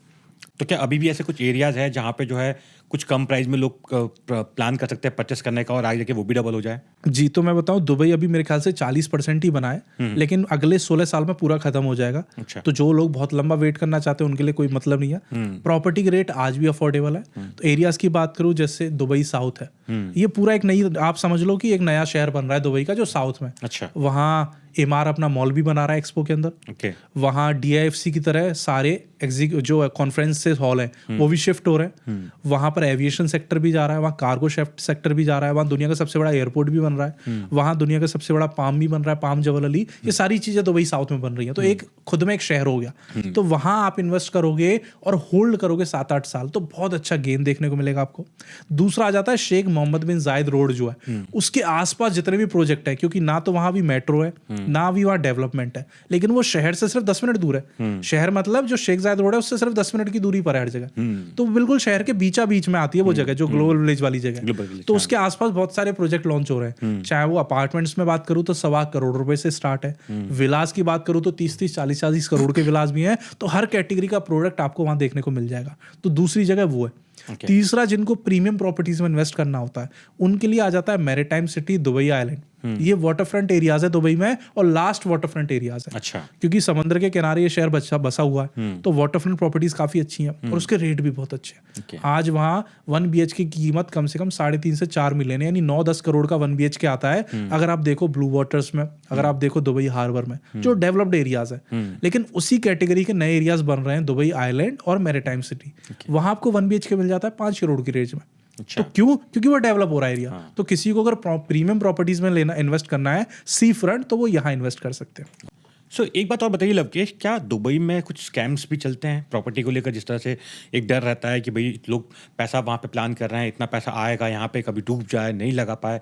तो क्या अभी भी ऐसे कुछ एरियाज है जहाँ पे जो है कुछ कम प्राइस में लोग प्लान कर सकते हैं परचेस करने का और आगे जाके वो भी डबल हो जाए? जी, तो मैं बताऊं दुबई अभी मेरे ख्याल से 40% ही बना है, लेकिन अगले 16 साल में पूरा खत्म हो जाएगा। अच्छा। तो जो लोग बहुत लंबा वेट करना चाहते हैं उनके लिए कोई मतलब नहीं है। प्रॉपर्टी के रेट आज भी अफोर्डेबल है। तो एरियाज की बात करूं, जैसे दुबई साउथ है, ये पूरा एक नई, आप समझ लो कि एक नया शहर बन रहा है दुबई का, जो साउथ में। अच्छा। वहाँ एमआर अपना मॉल भी बना रहा है एक्सपो के अंदर। ओके। वहाँ DIFC की तरह सारे जो कॉन्फ्रेंसेस हॉल हैं वो भी शिफ्ट हो रहे हैं। वहाँ पर एविएशन सेक्टर भी जा रहा है, वहाँ कार्गो सेक्टर भी जा रहा है, वहाँ दुनिया का सबसे बड़ा एयरपोर्ट भी बन रहा है, वहाँ दुनिया का सबसे बड़ा पाम भी बन रहा है, पाम जबल अली। ये सारी चीजें दुबई साउथ में बन रही हैं। तो एक खुद में एक शहर हो गया। तो वहाँ आप इन्वेस्ट करोगे और होल्ड करोगे 7-8 साल तो बहुत अच्छा गेन देखने को मिलेगा आपको। दूसरा आ जाता है शेख मोहम्मद बिन जायद रोड, जो है उसके आसपास जितने भी प्रोजेक्ट है, क्योंकि ना तो वहाँ भी मेट्रो है ना भी वहाँ डेवलपमेंट है, लेकिन वो शहर से सिर्फ 10 मिनट दूर है। शहर मतलब जो शेख जायद रोड है उससे सिर्फ 10 मिनट की दूरी पर है हर जगह। तो बिल्कुल शहर के बीचा बीच में आती है वो जगह, जो ग्लोबल विलेज वाली जगह। तो उसके आसपास बहुत सारे प्रोजेक्ट लॉन्च हो रहे हैं। चाहे वो अपार्टमेंट्स में बात करूँ तो 1.25 करोड़ रुपए से स्टार्ट है। विलास की बात करूँ तो 30-30, 40-40 करोड़ के विलास भी हैं। तो हर कैटेगरी का प्रोडक्ट आपको वहां देखने को मिल जाएगा। तो दूसरी जगह वो है। तीसरा, जिनको प्रीमियम प्रॉपर्टीज में इन्वेस्ट करना होता है उनके लिए आ जाता है मैरीटाइम सिटी दुबई आइलैंड। ये वाटर फ्रंट एरियाज है दुबई में और लास्ट वाटर फ्रंट एरियाज है। अच्छा। क्योंकि समुद्र के किनारे ये शहर बसा हुआ है, तो वाटर फ्रंट प्रॉपर्टीज काफी अच्छी हैं और उसके रेट भी बहुत अच्छे हैं। आज वहाँ 1 BHK की कीमत कम से कम 3.5 से 4 मिलियन, यानी 9-10 करोड़ का 1 BHK आता है। अगर आप देखो ब्लू वाटर्स में, अगर आप देखो दुबई हार्बर में, जो डेवलप्ड एरियाज है। लेकिन उसी कैटेगरी के नए एरियाज बन रहे हैं दुबई आइलैंड और मैरीटाइम सिटी। वहां आपको 1 BHK मिल जाता है 5 करोड़ की रेंज में। अच्छा। तो क्यों? क्योंकि वो डेवलप हो रहा है एरिया। तो किसी को अगर प्रीमियम प्रॉपर्टीज में लेना, इन्वेस्ट करना है सी फ्रंट, तो वो यहाँ इन्वेस्ट कर सकते हैं। सो एक बात और बताइए लवकेश, क्या दुबई में कुछ स्कैम्स भी चलते हैं प्रॉपर्टी को लेकर? जिस तरह से एक डर रहता है कि भाई लोग पैसा वहाँ पे प्लान कर रहे हैं, इतना पैसा आएगा यहाँ पे, कभी डूब जाए, नहीं लगा पाए,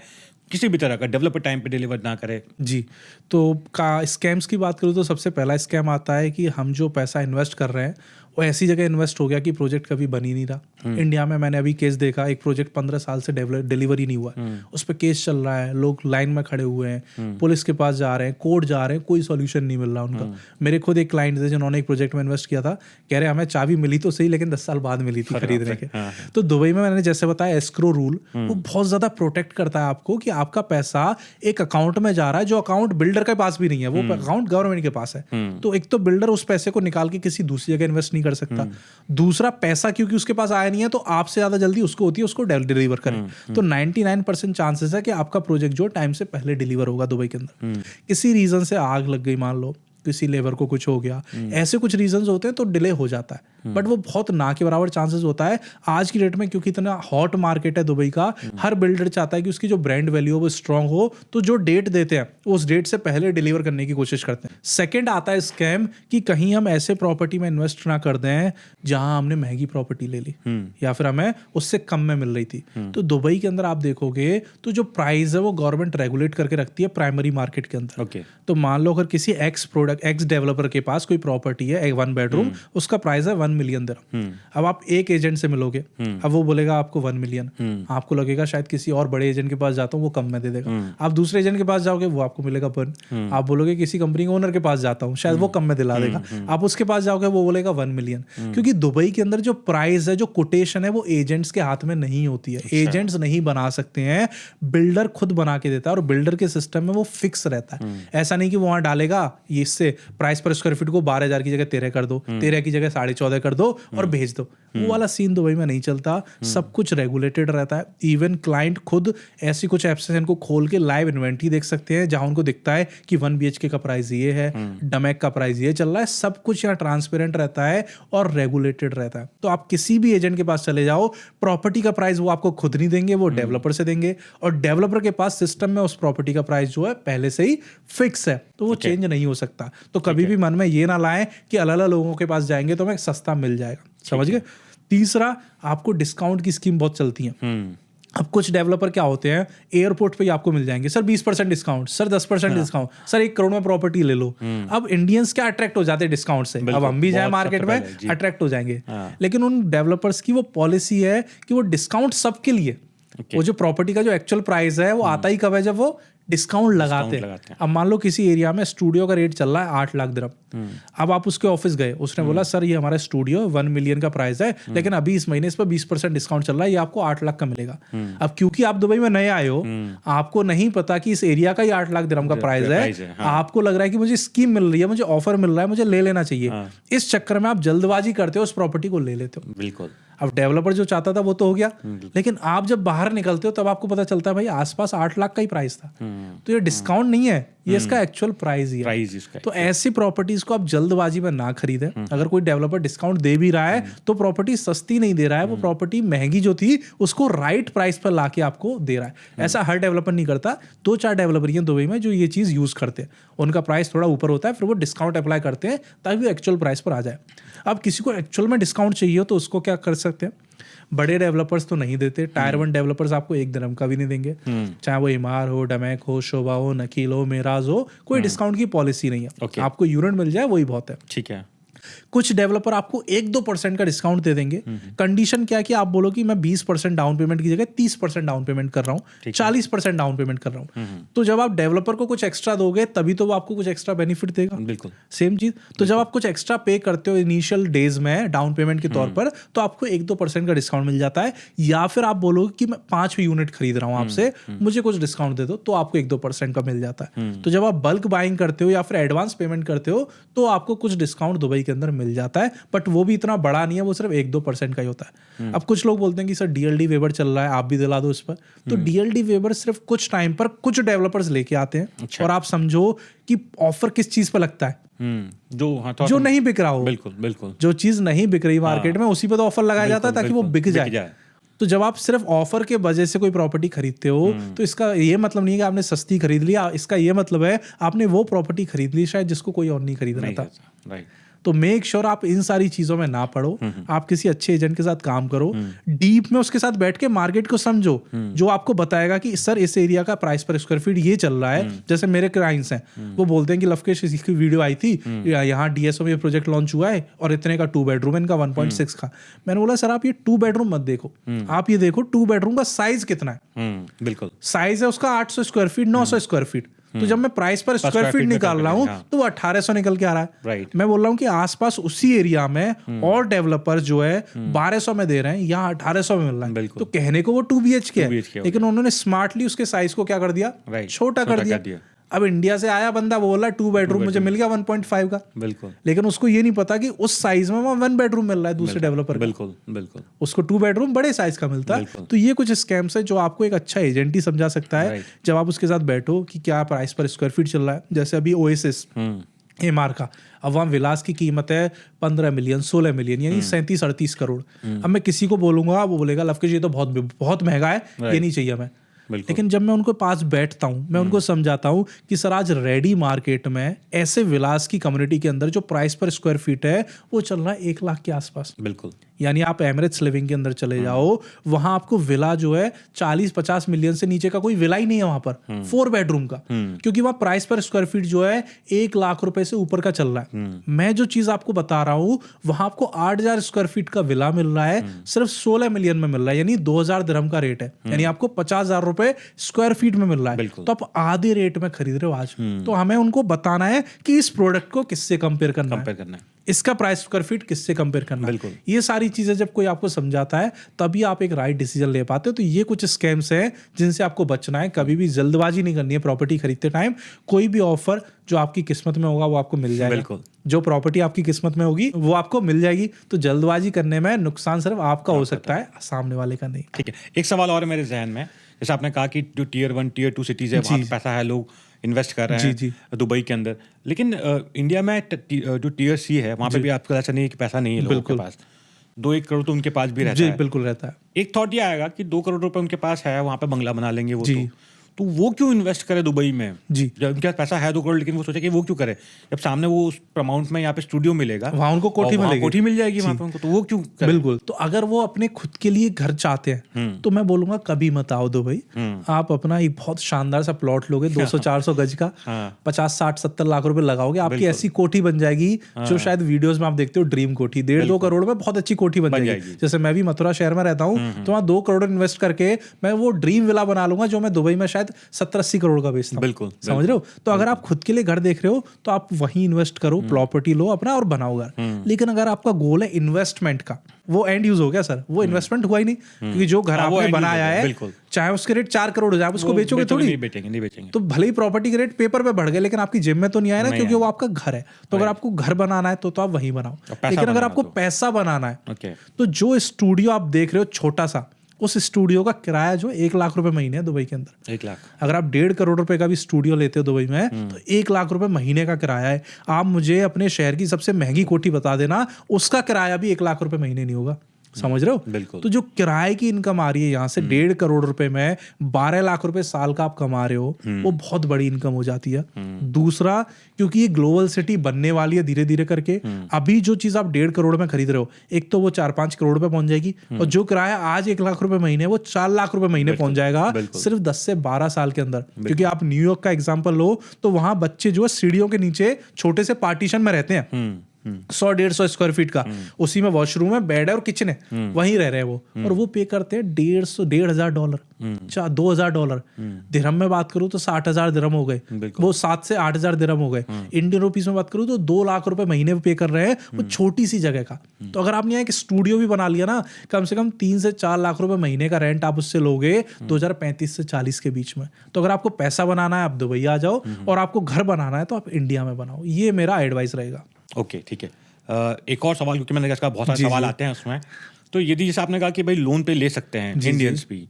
किसी भी तरह का डेवलपर टाइम पे डिलीवर ना करे। जी, तो स्कैम्स की बात करूँ तो सबसे पहला स्कैम आता है कि हम जो पैसा इन्वेस्ट कर रहे हैं वो ऐसी जगह इन्वेस्ट हो गया कि प्रोजेक्ट कभी बन ही नहीं रहा। इंडिया में मैंने अभी केस देखा, एक प्रोजेक्ट 15 साल से डिलीवर ही नहीं हुआ। उस पर केस चल रहा है, लोग लाइन में खड़े हुए हैं, पुलिस के पास जा रहे हैं, कोर्ट जा रहे हैं, कोई सॉल्यूशन नहीं मिल रहा उनका। मेरे खुद एक क्लाइंट थे जिन्होंने एक प्रोजेक्ट में इन्वेस्ट किया था, कह रहे हमें चाबी मिली तो सही, लेकिन 10 साल बाद मिली थी खरीदने के। तो दुबई में मैंने जैसे बताया एस्क्रो रूल, वो बहुत ज्यादा प्रोटेक्ट करता है आपको कि आपका पैसा एक अकाउंट में जा रहा है, जो अकाउंट बिल्डर के पास भी नहीं है, वो अकाउंट गवर्नमेंट के पास है। तो एक तो बिल्डर उस पैसे को निकाल के किसी दूसरी जगह इन्वेस्ट नहीं नहीं कर सकता। दूसरा, पैसा क्योंकि उसके पास आया नहीं है तो आपसे ज़्यादा जल्दी उसको होती है उसको डिलीवर करें। तो 99% चांसेस है कि आपका प्रोजेक्ट जो टाइम से पहले डिलीवर होगा दुबई के अंदर। किसी रीज़न से आग लग गई मान लो, किसी लेबर को कुछ हो गया, ऐसे कुछ रीजंस होते हैं तो डिले हो जाता है, बट वो बहुत ना के बराबर चांसेस होता है। आज की डेट में क्योंकि इतना हॉट मार्केट है दुबई का, हर बिल्डर चाहता है कि उसकी जो ब्रांड वैल्यू है वो स्ट्रांग हो, तो जो डेट देते हैं उस डेट से पहले डिलीवर करने की कोशिश करते हैं। सेकंड आता है स्कैम, कि कहीं हम ऐसे प्रॉपर्टी में इन्वेस्ट ना कर दें जहां हमने महंगी प्रॉपर्टी ले ली या फिर हमें उससे कम में मिल रही थी। तो दुबई के अंदर आप देखोगे तो जो प्राइस है वो गवर्नमेंट रेगुलेट करके रखती है प्राइमरी मार्केट के अंदर। तो मान लो अगर किसी एक्स डेवलपर के पास कोई प्रॉपर्टी है, एक 1 बेडरूम, उसका प्राइस है 1 मिलियन दिरहम। अब आप एक एजेंट से मिलोगे, अब वो बोलेगा आपको 1 मिलियन, आपको लगेगा शायद किसी और बड़े एजेंट के पास जाता हूँ वो कम में दे देगा। आप दूसरे एजेंट के पास जाओगे वो आपको मिलेगा 1। आप बोलोगे किसी कंपनी के ओनर के पास जाता हूँ शायद वो कम में दिला देगा, आप उसके पास जाओगे वो बोलेगा 1 मिलियन। क्योंकि दुबई के अंदर जो प्राइस है, जो कोटेशन है, वो एजेंट्स के हाथ में नहीं होती है। एजेंट्स नहीं बना सकते हैं, बिल्डर खुद बना के देता है और बिल्डर के सिस्टम में वो फिक्स रहता है। ऐसा नहीं कि वो वहां डालेगा ये इससे प्राइस पर स्क्वायर फीट को 12,000 की जगह 13 कर दो, 13 की जगह 14.5 कर दो और भेज दो। वो वाला सीन दुबई में नहीं चलता, सब कुछ रेगुलेटेड रहता है। इवन क्लाइंट खुद ऐसी कुछ एप्स को खोल के लाइव इन्वेंट्री देख सकते हैं जहां उनको दिखता है कि 1 BHK का प्राइस ये है, डमैक का प्राइस ये चल रहा है। सब कुछ यहाँ ट्रांसपेरेंट रहता है और रेगुलेटेड रहता है। तो आप किसी भी एजेंट के पास चले जाओ, प्रॉपर्टी का प्राइस वो आपको खुद नहीं देंगे, वो डेवलपर से देंगे, और डेवलपर के पास सिस्टम में उस प्रॉपर्टी का प्राइस जो है पहले से ही फिक्स है, तो वो चेंज नहीं हो सकता। तो कभी भी मन में ये ना लाएं कि अलग अलग लोगों के पास जाएंगे तो हमें सस्ता मिल जाएगा, समझ गए। तीसरा, आपको डिस्काउंट की स्कीम बहुत चलती है। अब कुछ डेवलपर क्या होते हैं, एयरपोर्ट पे ही आपको मिल जाएंगे, sir 20% discount, sir 10% discount, sir 1 crore में प्रॉपर्टी ले लो। अब इंडियंस क्या अट्रैक्ट हो जाते हैं डिस्काउंट से, अब हम भी जाए मार्केट में अट्रैक्ट हो जाएंगे। लेकिन उन डेवलपर्स की वो पॉलिसी है कि वो डिस्काउंट सबके लिए, वो जो प्रॉपर्टी का जो एक्चुअल प्राइस है वो आता ही कब है, जब वो डिस्काउंट लगाते हैं। अब मान लो किसी एरिया में स्टूडियो का रेट चल रहा है 8 लाख दिरहम, अब आप उसके ऑफिस गए, उसने बोला सर ये हमारा स्टूडियो 1 मिलियन का प्राइस है, लेकिन अभी इस महीने इस पर 20% डिस्काउंट चल रहा है, ये आपको 8 लाख का मिलेगा। अब क्योंकि आप दुबई में नए आए हो, आपको नहीं पता कि इस एरिया का ही 8 लाख दिरहम का प्राइस है, आपको लग रहा है कि मुझे स्कीम मिल रही है, मुझे ऑफर मिल रहा है, मुझे ले लेना चाहिए। इस चक्कर में आप जल्दबाजी करते हो, उस प्रॉपर्टी को ले लेते हो। बिल्कुल। अब डेवलपर जो चाहता था वो तो हो गया, लेकिन आप जब बाहर निकलते हो तब आपको पता चलता है भाई आसपास 8 लाख का ही प्राइस था, तो ये डिस्काउंट नहीं है, ये इसका एक्चुअल प्राइस ही है। तो ऐसी प्रॉपर्टीज को आप जल्दबाजी में ना खरीदें। अगर कोई डेवलपर डिस्काउंट दे भी रहा है तो प्रॉपर्टी सस्ती नहीं दे रहा है, वो प्रॉपर्टी महंगी जो थी उसको राइट प्राइस पर लाके आपको दे रहा है। ऐसा हर डेवलपर नहीं करता, 2-4 डेवलपर हैं दुबई में जो ये चीज यूज करते हैं, उनका प्राइस थोड़ा ऊपर होता है, फिर वो डिस्काउंट अप्लाई करते हैं ताकि वो एक्चुअल प्राइस पर आ जाए। अब किसी को एक्चुअल में डिस्काउंट चाहिए हो तो उसको क्या कर सकते हैं, बड़े डेवलपर्स तो नहीं देते, टायर 1 डेवलपर्स आपको 1 दिरहम का भी नहीं देंगे, चाहे वो इमार हो, डमैक हो, शोभा हो, नकील हो, मेराज हो, कोई डिस्काउंट की पॉलिसी नहीं है। आपको यूनिट मिल जाए वही बहुत है। ठीक है। कुछ डेवलपर आपको 1-2% का डिस्काउंट दे देंगे। कंडीशन क्या है कि आप बोलो कि मैं 20% डाउन पेमेंट की जगह 30% डाउन पेमेंट कर रहा हूँ, 40% डाउन पेमेंट कर रहा हूँ। तो जब आप डेवलपर को कुछ एक्स्ट्रा दोगे तभी तो वो आपको कुछ एक्स्ट्रा बेनिफिट देगा। बिल्कुल सेम चीज। तो जब आप कुछ एक्स्ट्रा पे करते हो इनिशियल डेज में डाउन पेमेंट के तौर पर, तो आपको 1-2% का डिस्काउंट मिल जाता है। या फिर आप बोलोगे कि मैं 5 यूनिट खरीद रहा हूँ आपसे, मुझे कुछ डिस्काउंट दे दो, तो आपको 1-2% का मिल जाता है। तो जब आप बल्क बाइंग करते हो या फिर एडवांस पेमेंट करते हो तो आपको कुछ डिस्काउंट दुबई के अंदर मिल जाता है, बट वो भी इतना बड़ा नहीं है, वो सिर्फ 1-2% का ही होता है। अब कुछ लोग बोलते हैं कि सर DLD वेबर चल रहा है, आप भी दिला दो इस पर। तो DLD वेबर सिर्फ कुछ टाइम पर कुछ डेवलपर्स लेके आते हैं। अच्छा। और आप समझो कि ऑफर किस चीज पर लगता है, जो नहीं बिक रहा हो। बिल्कुल बिल्कुल। जो चीज नहीं बिक रही मार्केट में उसी पे तो ऑफर लगाया जाता है ताकि वो बिक जाए। तो जब आप सिर्फ ऑफर के वजह से कोई प्रॉपर्टी खरीदते हो तो इसका ये मतलब नहीं है कि आपने सस्ती खरीद लिया, इसका ये मतलब है आपने वो प्रॉपर्टी खरीद ली शायद जिसको कोई और नहीं खरीद रहा था। राइट। तो मेक श्योर आप इन सारी चीजों में ना पड़ो, आप किसी अच्छे एजेंट के साथ काम करो, डीप में उसके साथ बैठ के मार्केट को समझो, जो आपको बताएगा कि सर इस एरिया का प्राइस पर स्क्वायर फीट ये चल रहा है। जैसे मेरे क्लाइंट्स हैं, वो बोलते हैं कि लवकेश इसकी वीडियो आई थी, यहाँ DSO में ये प्रोजेक्ट लॉन्च हुआ है और इतने का 2 बेडरूम है, इनका 1.6 का। मैंने बोला सर आप ये 2 बेडरूम मत देखो, आप ये देखो 2 बेडरूम का साइज कितना है। बिल्कुल साइज है उसका 800 स्क्वायर फीट, 900 स्क्वायर फीट। तो जब मैं प्राइस पर स्क्वायर फीट निकाल रहा हूँ तो वो 1800 निकल के आ रहा है। राइट। मैं बोल रहा हूँ कि आसपास उसी एरिया में और डेवलपर जो है 1200 में दे रहे हैं, यहाँ 1800 में मिल रहा है। तो कहने को वो 2 BHK है, लेकिन उन्होंने स्मार्टली उसके साइज को क्या कर दिया, छोटा कर दिया। अब इंडिया से आया बंदा, बोला 2 बेडरूम मुझे मिल गया 1.5 का, बिल्कुल लेकिन उसको ये नहीं पता कि उस साइज में वहाँ 1 बेडरूम मिल रहा है दूसरे डेवलपर का, बिल्कुल बिल्कुल उसको 2 बेडरूम बड़े साइज का मिलता है। तो ये कुछ स्कैम्स है जो आपको एक अच्छा एजेंट ही समझा सकता है जब आप उसके साथ बैठो कि क्या प्राइस पर स्क्वायर फीट चल रहा है। जैसे अभी ओएसिस एमआर का, अब वहाँ विलास की कीमत है 15 मिलियन 16 मिलियन यानी 37-38 करोड़। अब मैं किसी को बोलूंगा, वो बोलेगा लवकेश ये तो बहुत बहुत महंगा है, ये नहीं चाहिए हमें। लेकिन जब मैं उनको पास बैठता हूँ, मैं उनको समझाता हूँ कि सर आज रेडी मार्केट में ऐसे विलास की कम्युनिटी के अंदर जो प्राइस पर स्क्वायर फीट है वो चल रहा है 1 लाख के आसपास। बिल्कुल, यानी आप एमिरेट्स लिविंग के अंदर चले जाओ, वहां आपको विला जो है 40-50 मिलियन से नीचे का कोई विला ही नहीं है वहां पर 4 बेडरूम का, क्योंकि वहां प्राइस पर स्क्वायर फीट जो है 1 लाख रुपए से ऊपर का चल रहा है। मैं जो चीज आपको बता रहा हूं वहां आपको 8,000 स्क्वायर फीट का विला मिल रहा है, सिर्फ 16 मिलियन में मिल रहा है, यानी 2,000 दिरहम का रेट है, यानी आपको 50,000 रुपए स्क्वायर फीट में मिल रहा है। तो आप आधे रेट में खरीद रहे हो आज। तो हमें उनको बताना है कि इस प्रोडक्ट को किससे कंपेयर करना है, इसका प्राइस स्क्वायर फीट किससे कंपेयर करना है। ये सारी चीजें जब कोई आपको समझाता है तभी आप एक राइट डिसीजन ले पाते हो। तो ये कुछ स्कैम्स हैं जिनसे आपको बचना है। कभी भी जल्दबाजी नहीं करनी है प्रॉपर्टी खरीदते टाइम। कोई भी ऑफर जो आपकी किस्मत में होगा वो आपको मिल जाएगा, जो प्रॉपर्टी आपकी किस्मत में होगी वो आपको मिल जाएगी। तो जल्दबाजी करने में नुकसान सिर्फ आपका हो सकता है, सामने वाले का नहीं। ठीक है, एक सवाल और मेरे जहन में, जैसे आपने कहा कि जो टियर 1 टियर 2 सिटीज है वहाँ पे पैसा है, लोग इन्वेस्ट कर रहे हैं दुबई के अंदर, लेकिन इंडिया में जो टियर सी है वहाँ पे भी आपको ऐसा नहीं है कि पैसा नहीं है लोगों के पास। 2-1 करोड़ तो उनके पास भी रहता है। बिल्कुल रहता है। एक थॉट ये आएगा कि 2 करोड़ रुपए उनके पास है, वहाँ पे बंगला बना लेंगे वो, तो वो क्यों इन्वेस्ट करे दुबई में? जब उनके पास पैसा है 2 करोड़, लेकिन वो सोचे कि वो क्यों करे जब सामने वो उस अमाउंट में यहाँ पे स्टूडियो मिलेगा, वहाँ उनको कोठी मिलेगी, कोठी मिल जाएगी वहाँ पे उनको, तो वो क्यों करे? बिल्कुल। तो अगर वो अपने खुद के लिए घर चाहते हैं तो मैं बोलूंगा कभी मत आओ दुबई। आप अपना एक बहुत शानदार सा प्लॉट लोगे 200-400 गज का, 50-60-70 लाख रुपए लगाओगे, आपकी ऐसी कोठी बन जाएगी जो शायद वीडियोस में आप देखते हो ड्रीम कोठी, 1.5-2 करोड़ में बहुत अच्छी कोठी बन जाएगी। जैसे मैं भी मथुरा शहर में रहता हूँ तो वहाँ 2 करोड़ इन्वेस्ट करके मैं वो ड्रीम विला बना लूंगा जो मैं दुबई में शायद 70-80 करोड़ का बेचता हूं। बिल्कुल, समझ रहे हो? तो अगर आप खुद के लिए घर देख रहे हो तो आप वहीं इन्वेस्ट करो, प्रॉपर्टी लो अपना और बनाओ घर। लेकिन अगर आपका गोल है इन्वेस्टमेंट का, वो एंड यूज हो गया सर, वो इन्वेस्टमेंट हुआ ही नहीं, क्योंकि जो घर आपने बनाया है चाहे उसके रेट 4 करोड़ हो जाए, आप उसको बेचोगे थोड़ी, नहीं बेचेंगे। तो भले ही प्रॉपर्टी के रेट पेपर पे बढ़ गए लेकिन आपकी जेब में तो नहीं आया ना, क्योंकि वो आपका घर है। तो अगर आपको घर बनाना है तो आप वहीं बनाओ, लेकिन अगर आपको पैसा बनाना है तो जो स्टूडियो आप देख रहे हो छोटा सा, उस स्टूडियो का किराया जो 1 लाख रुपए महीने है दुबई के अंदर। 1 लाख। अगर आप 1.5 करोड़ रुपए का भी स्टूडियो लेते हो दुबई में तो 1 लाख रुपए महीने का किराया है। आप मुझे अपने शहर की सबसे महंगी कोठी बता देना, उसका किराया भी 1 लाख रुपए महीने नहीं होगा। समझ रहे हो? बिल्कुल। तो जो किराए की इनकम आ रही है यहाँ से 1.5 करोड़ रुपए में 12 लाख रुपए साल का आप कमा रहे हो, वो बहुत बड़ी इनकम हो जाती है। दूसरा, क्योंकि ये ग्लोबल सिटी बनने वाली है धीरे धीरे करके, अभी जो चीज आप 1.5 करोड़ में खरीद रहे हो, एक तो वो 4-5 करोड़ पे पहुंच जाएगी, और जो किराया आज 1 लाख रुपए महीने वो 4 लाख रुपए महीने पहुंच जाएगा सिर्फ 10 से 12 साल के अंदर। क्योंकि आप न्यूयॉर्क का एग्जाम्पल लो तो वहां बच्चे जो है सीढ़ियों के नीचे छोटे से पार्टीशन में रहते हैं, 100-150 स्क्वायर फीट का, उसी में वॉशरूम है, बेड है और किचन है, वहीं रह रहे हैं वो, और वो पे करते हैं $1,500 $2,000। दिरहम में बात करूं तो 60,000 दिरहम हो गए, वो 7 से 8,000 दिरहम हो गए। इंडियन रुपीस में बात करूं तो 2 लाख रुपए महीने पे कर रहे हैं वो छोटी सी जगह का। तो अगर आपने यहाँ एक स्टूडियो भी बना लिया ना, कम से कम 3 से 4 लाख रुपए महीने का रेंट आप उससे लोगे 2035 से 40 के बीच में। तो अगर आपको पैसा बनाना है आप दुबई आ जाओ, और आपको घर बनाना है तो आप इंडिया में बनाओ। ये मेरा एडवाइस रहेगा। ओके, ठीक है। एक और सवाल, क्योंकि मैंने कहा बहुत सारे सवाल आते हैं उसमें, तो यदि जैसे आपने कहा कि भाई लोन पे ले सकते हैं इंडियंस भी,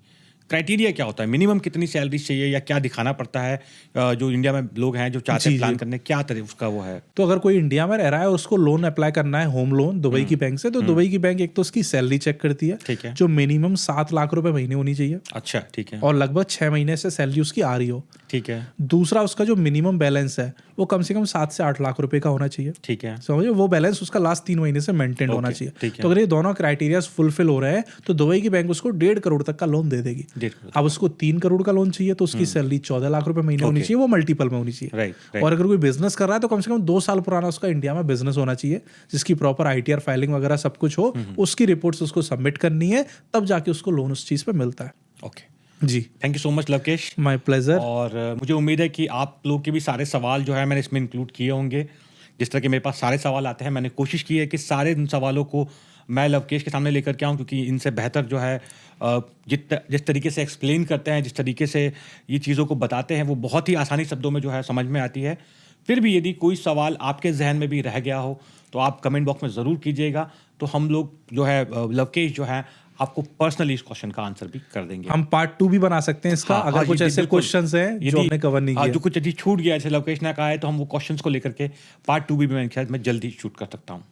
क्राइटेरिया क्या होता है? मिनिमम कितनी सैलरी चाहिए या क्या दिखाना पड़ता है? जो इंडिया में लोग हैं जो चाहते हैं प्लान करने, क्या तरह उसका वो है? तो अगर कोई इंडिया में रह रहा है और उसको लोन अप्लाई करना है, होम लोन दुबई की बैंक से, तो दुबई की बैंक एक तो उसकी सैलरी चेक करती है, ठीक है, जो मिनिमम 7 लाख रुपए महीने होनी चाहिए। अच्छा, ठीक है। और लगभग 6 महीने से सैलरी उसकी आ रही हो, ठीक है। दूसरा, उसका जो मिनिमम बैलेंस है वो कम से कम 7 से 8 लाख रुपए का होना चाहिए, ठीक है। समझो, वो बैलेंस उसका लास्ट 3 महीने से मेंटेन होना चाहिए। तो अगर ये दोनों क्राइटेरिया फुलफिल हो रहे हैं तो दुबई की बैंक उसको 1.5 करोड़ तक का लोन दे देगी। अब उसको 3 करोड़ का लोन चाहिए तो उसकी सैलरी 14 लाख रुपए महीने होनी चाहिए, वो मल्टीपल में होनी चाहिए। और अगर कोई बिजनेस कर रहा है तो कम से कम 2 साल पुराना उसका इंडिया में बिजनेस होना चाहिए, जिसकी प्रॉपर ITR फाइलिंग वगैरह सब कुछ हो, उसकी रिपोर्ट्स उसको सबमिट करनी है, तब जाके उसको लोन उस चीज पे मिलता है। Okay ji, thank you so much Lovekesh. My pleasure. और मुझे उम्मीद है कि आप लोग के भी सारे सवाल जो है मैंने इसमें इंक्लूड किए होंगे। जिस तरह के मेरे पास सारे सवाल आते हैं, मैंने कोशिश की है कि सारे उन सवालों को मैं लवकेश के सामने लेकर के आऊँ, क्योंकि इनसे बेहतर जो है जिस तरीके से एक्सप्लेन करते हैं, जिस तरीके से ये चीज़ों को बताते हैं, वो बहुत ही आसानी शब्दों में जो है समझ में आती है। फिर भी यदि कोई सवाल आपके जहन में भी रह गया हो तो आप कमेंट बॉक्स में ज़रूर कीजिएगा, तो हम लोग जो है लवकेश जो है आपको पर्सनली इस क्वेश्चन का आंसर भी कर देंगे। हम पार्ट 2 भी बना सकते हैं इसका, अगर कुछ ऐसे क्वेश्चंस हैं जो हमने कवर नहीं किए, जो कुछ यदि छूट गया, जैसे लवकेश ने कहा है, तो हम वो क्वेश्चंस को लेकर के पार्ट 2 भी मैं जल्दी शूट कर सकता हूँ।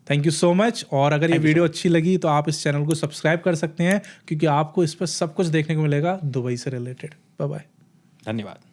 Thank you so much. और अगर ये वीडियो अच्छी लगी तो आप इस चैनल को सब्सक्राइब कर सकते हैं, क्योंकि आपको इस पर सब कुछ देखने को मिलेगा दुबई से रिलेटेड। बाय बाय, धन्यवाद।